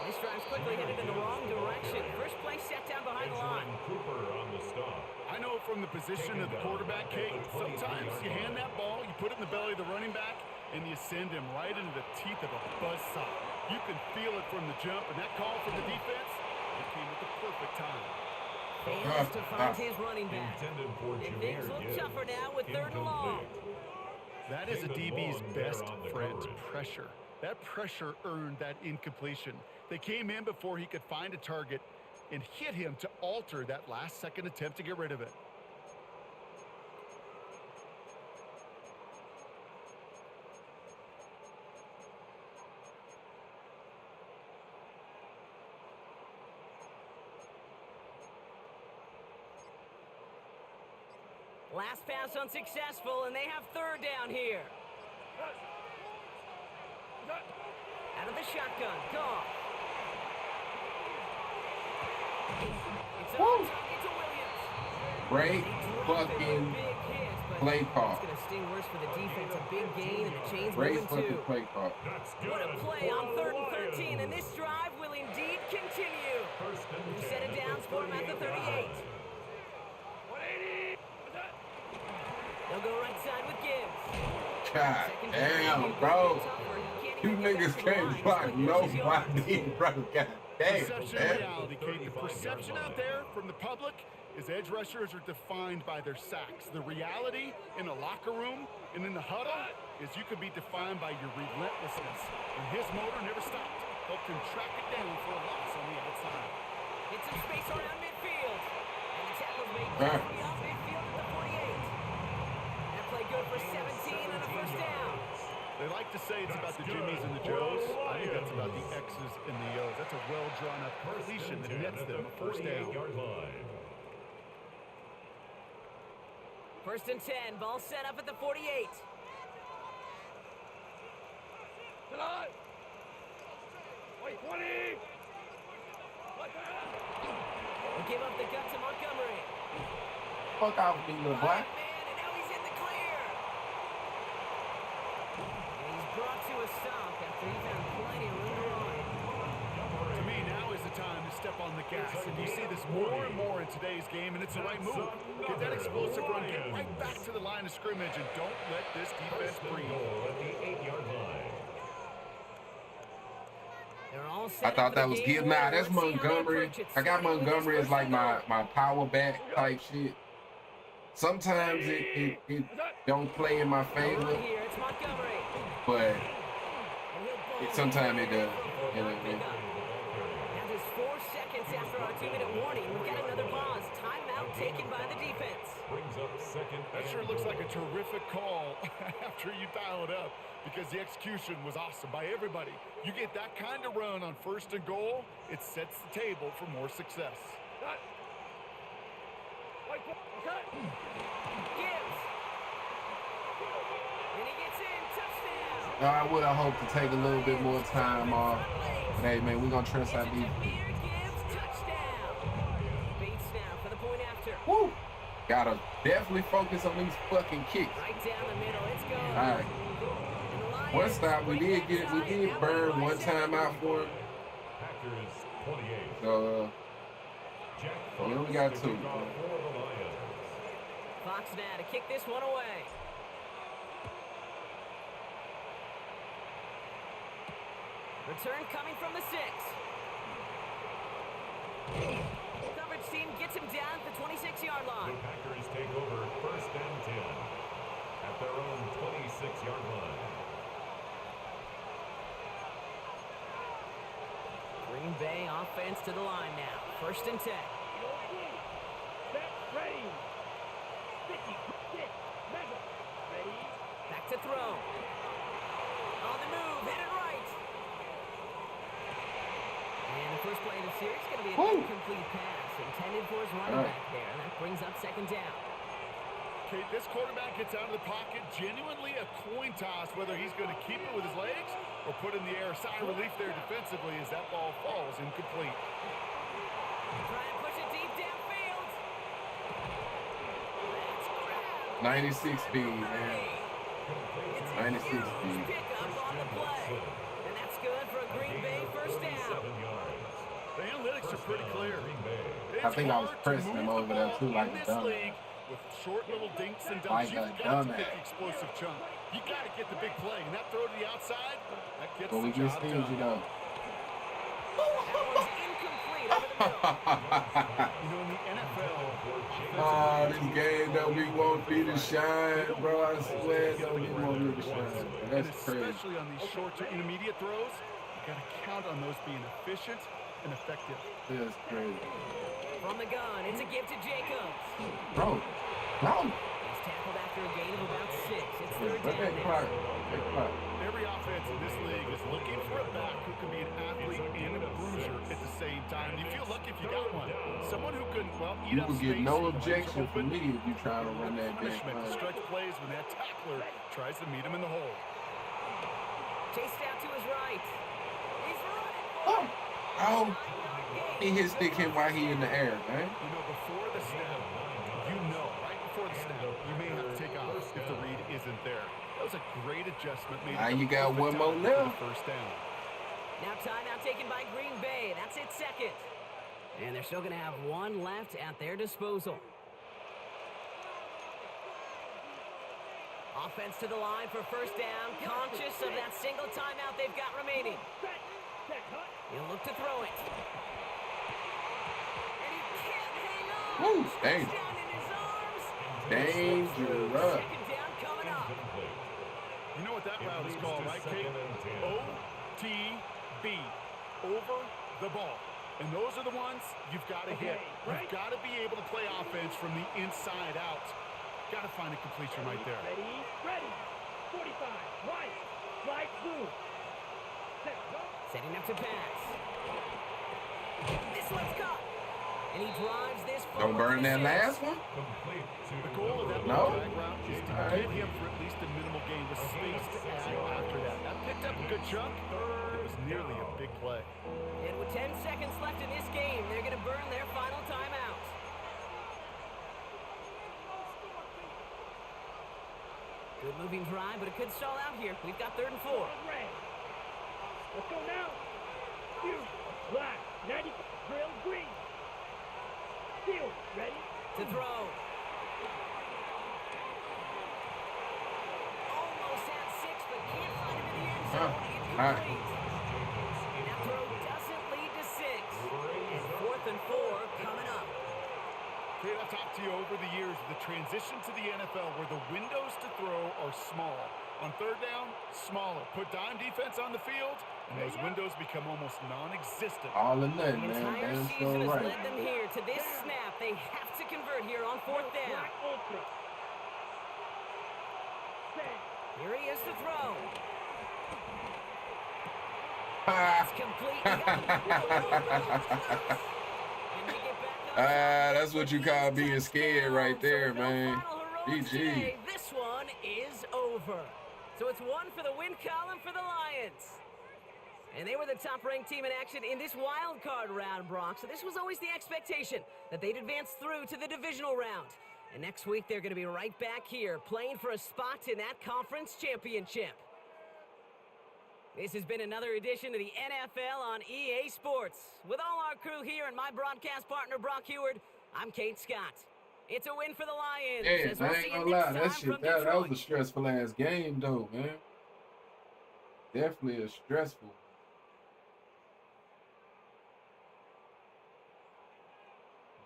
This drive's quickly headed in the wrong direction. First play set down behind the line. Benjamin Cooper on the stop. I know from the position of the quarterback, Kate, sometimes you hand that ball, you put it in the belly of the running back, and you send him right into the teeth of a buzzsaw. You can feel it from the jump, and that call from the defense, it came at the perfect time. Fails to find his running back. Intended for And Jameer things look Gibbs. tougher now with third and long. Incomplete. That is a David DB's Long there best on the friend, coverage. pressure. That pressure earned that incompletion. They came in before he could find a target and hit him to alter that last-second attempt to get rid of it. Last pass unsuccessful, and they have third down here. Out of the shotgun, Goff. It's a Woo. target to Williams. Great fucking play call. It's going to sting worse for the defense. A big gain, and the chain's Great moving fucking too. play call. That's What a good play for on the 3rd and 13, Lions. and this drive will indeed continue. First and You 10 set it down, sport him at the 38. 180. What's that? They'll go right side with Gibbs. God Second damn, down, bro. tougher. He can't You even get niggas back to the can't line. block He's gonna lose his yards. nobody, bro. God damn, Perception and man. reality, Kate. The perception out there from the public is edge rushers are defined by their sacks. The reality in a locker room and in the huddle is you could be defined by your relentlessness. And his motor never stopped. Helped him track it down for a loss on the outside. Get some space around midfield. And the tackle's made just beyond midfield at the 48. That play good for 17 and a first down. They like to say it's about the Jimmies and the Joes. I think that's about the X's and the O's. That's a well-drawn-up completion that nets them a first down. 48-yard line. First and 10. Ball set up at the 48. Tonight. Wait, 20. What the hell? They give up the gut to Montgomery. Fuck off me, little boy. Man, and now he's in the clear. And he's brought to a stop after he found plenty of room to run. To me, now is the time to step on the gas. And you see this more and more in today's game, and it's the right move. Get that explosive run, get right back to the line of scrimmage, and don't let this defense breathe. Goal at the 8-yard line. They're all set I up thought for that the was game. Gibbs. Nah, that's Let's see how they Montgomery. approach it. I got Starting with Montgomery this as like first my power back type shit. Sometimes it don't play in my down. favor, Right here, it's Montgomery. but And he'll pull sometimes it does. for a You know four-yard what I mean? pickup. Now just 4 seconds after our 2-minute warning, we've got another pause. Timeout taken by the defense. Brings up second. That and sure looks like a 1. terrific call after you dial it up, because the execution was awesome by everybody. You get that kind of run on first and goal, it sets the table for more success. That. Wait, okay. Gibbs. And he gets in. Touchdown. I would have hoped to take a little bit more time off. But hey, man, we're going to trust our defense. Gibbs, touchdown. Bates now for the point after. Woo! Gotta definitely focus on these fucking kicks. Right down the middle. It's good. All right. One stop, we did burn one time out for him. Packers 28. So, Jack we only Fox got to 2. kick off for the Lions. Fox now to kick this one away. Return coming from the 6. Coverage team gets him down at the 26-yard The line. Packers take over first and 10 at their own 26-yard line. Green Bay offense to the line now. First and 10. Set, ready. Sticky, stick, mega. Ready. Back to throw. On the move, hit it right. And the first play of the series is going to be an incomplete pass intended for his running back there. And that brings up second down. Kate, this quarterback gets out of the pocket, genuinely a coin toss whether he's going to keep it with his legs or put in the air. Sigh of relief there defensively as that ball falls incomplete. Trying to push it deep downfield. That's grabbed. 96 speed, man. 96 Huge speed. pickup on the play. And that's good for a Green Bay first down. 7 yards. The analytics are pretty clear. Green Bay. I think I was It's hard to pressing him move over the there ball too, like in a this dumbass. league with short little dinks and Like dumps. a You've got to dumbass. get the explosive chunk. You got to get the big play, and that throw to the outside, that gets But we the get job stingy done. though. That one's incomplete over the middle. You know, in the NFL, Oh, this game don't be want me to shine, bro. I swear it don't be want me to shine. and That's crazy. especially on these short to intermediate throws, you got to count on those being efficient and effective. That's crazy. From the gun, it's a give to Jacobs. Bro, no. He's tackled after a gain of about 6. It's third Let that down clock. now. Let that clock. Every offense in this league is looking for a back who can be an athlete and a bruiser at the same time. You feel lucky if you got one. Someone who can, well, eat You up will space. get no when he's objection from open, me if you try to run that damn punishment to clock. stretch plays when that tackler tries to meet him in the hole. Chased out to his right. He's running. Oh, he hit stick him while he in the air, man. You know, before the snap, you know, right before the snap, you may have to take off if the read isn't there. That was a great adjustment made. Now at the you got perfect one more time for the left. First down. Now timeout taken by Green Bay. That's it second. And they're still going to have one left at their disposal. Offense to the line for first down, conscious of that single timeout they've got remaining. He'll look to throw it. And he can't hang on. Woo, Touchdown dangerous. in his arms. Dangerous. Second down coming up. You know what that route is called, right, Kate? OTB, over the ball. And those are the ones you've got to hit. You've got to be able to play offense from the inside out. Got to find a completion right there. Ready. 45. Right. Slide through. Set. Go. Setting up to pass. This one's caught. And he drives this Don't burn that last one. Complete to The goal of that No. drag route is to get him for at least a minimal gain with space to add after that. That picked up a good chunk. It was nearly a big play. And with 10 seconds left in this game, they're going to burn their final timeout. Good moving drive, but it could stall out here. We've got 3rd and 4. Red. Let's go now. Blue. Black. 90. Drill. Green. Field. Ready. To throw. Almost had 6, but can't find him in the end zone. Incomplete. And that throw doesn't lead to 6. And 4th and 4 coming up. Kate, I've talked to you over the years of the transition to the NFL where the windows to throw are small. On 3rd down, smaller. Put dime defense on the field, and those windows become almost non-existent. All in that, The man. entire Damn season so has right. led them here to this snap. They have to convert here on 4th down. Black Ultra. Set. Here he is to throw. Ah, It's complete. He got it. And they get back up. that's what you call being scared right there, So no man. final heroics GG. today. This one is over. So it's 1 for the win column for the Lions. And they were the top-ranked team in action in this wild card round, Brock. So this was always the expectation that they'd advance through to the divisional round. And next week, they're going to be right back here playing for a spot in that conference championship. This has been another edition of the NFL on EA Sports. With all our crew here and my broadcast partner, Brock Heward, I'm Kate Scott. It's a win for the Lions. Yeah, as we'll I see ain't you gonna next lie. That time shit, from that was Detroit. a stressful ass game, though, man. Definitely a stressful.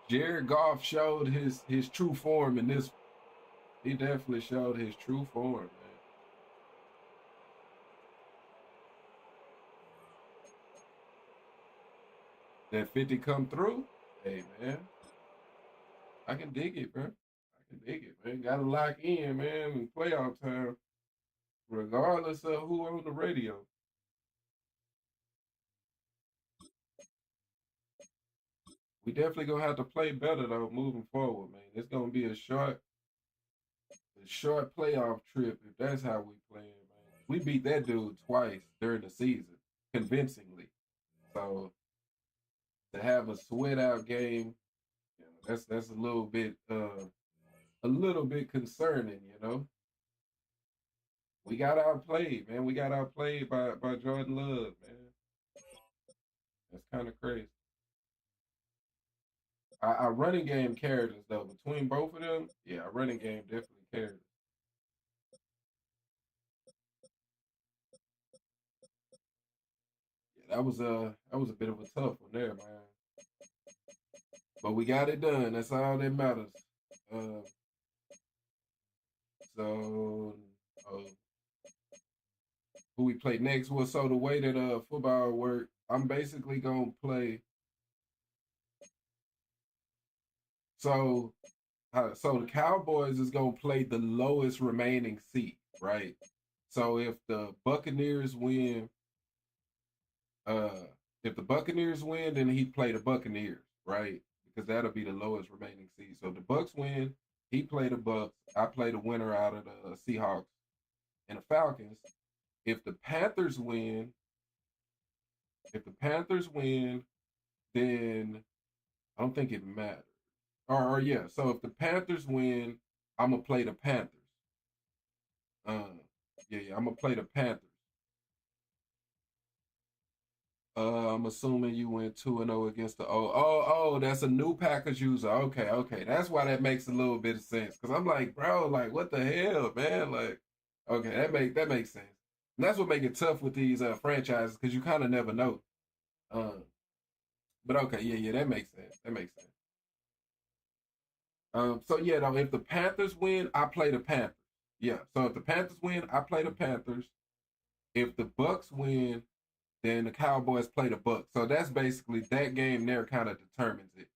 Jared Goff showed his true form in this. He definitely showed his true form, man. That 50 come through, hey, man. I can dig it, bro. I can dig it, man. Gotta lock in, man, in playoff time, regardless of who on the radio. We definitely gonna have to play better though moving forward, man. It's gonna be a short playoff trip if that's how we play, man. We beat that dude twice during the season, convincingly. So to have a sweat out game, you know, that's a little bit concerning, you know. We got outplayed, man. We got outplayed by Jordan Love, man. That's kind of crazy. Our running game carried us though. Between both of them, yeah, our running game definitely carried us. Yeah, that was a bit of a tough one there, man. But we got it done. That's all that matters. So who we play next? Well, so the way that football work, I'm basically gonna play. So the Cowboys is gonna play the lowest remaining seed, right? So if the Buccaneers win, then he play the Buccaneers, right? Because that'll be the lowest remaining seed. So if the Bucks win, he play the Bucks. I play the winner out of the Seahawks and the Falcons. If the Panthers win, then I don't think it matters. Or yeah, so if the Panthers win, I'm gonna play the Panthers. I'm gonna play the Panthers. I'm assuming you went 2-0 against the oh, that's a new Packers user. Okay. That's why that makes a little bit of sense. Cause I'm like, bro, like what the hell, man? Like, okay, that makes sense. And that's what makes it tough with these franchises, because you kind of never know. Um, but okay, yeah, that makes sense. That makes sense. So yeah, though, if the Panthers win, I play the Panthers. Yeah. So if the Panthers win, I play the Panthers. If the Bucks win, then the Cowboys play the Bucks. So that's basically that game there kind of determines it.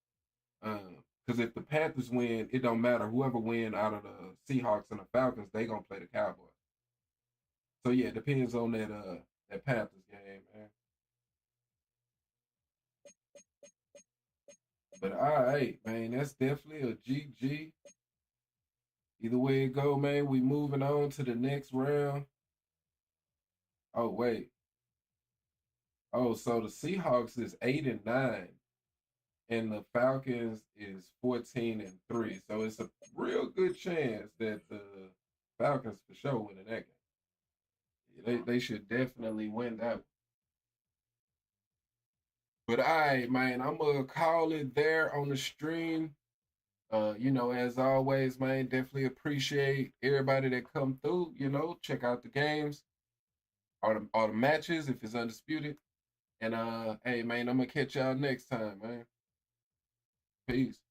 Because if the Panthers win, it don't matter. Whoever win out of the Seahawks and the Falcons, they gonna play the Cowboys. So yeah, it depends on that Panthers game, man. But all right, man, that's definitely a GG. Either way it go, man, we moving on to the next round. Oh wait. Oh, so the Seahawks is 8-9, and the Falcons is 14-3. So it's a real good chance that the Falcons for sure winning that game. They should definitely win that one. But all right, man, I'm gonna call it there on the stream. As always, man, definitely appreciate everybody that come through. Check out the games or the matches if it's undisputed. And hey, man, I'm gonna catch y'all next time, man. Peace.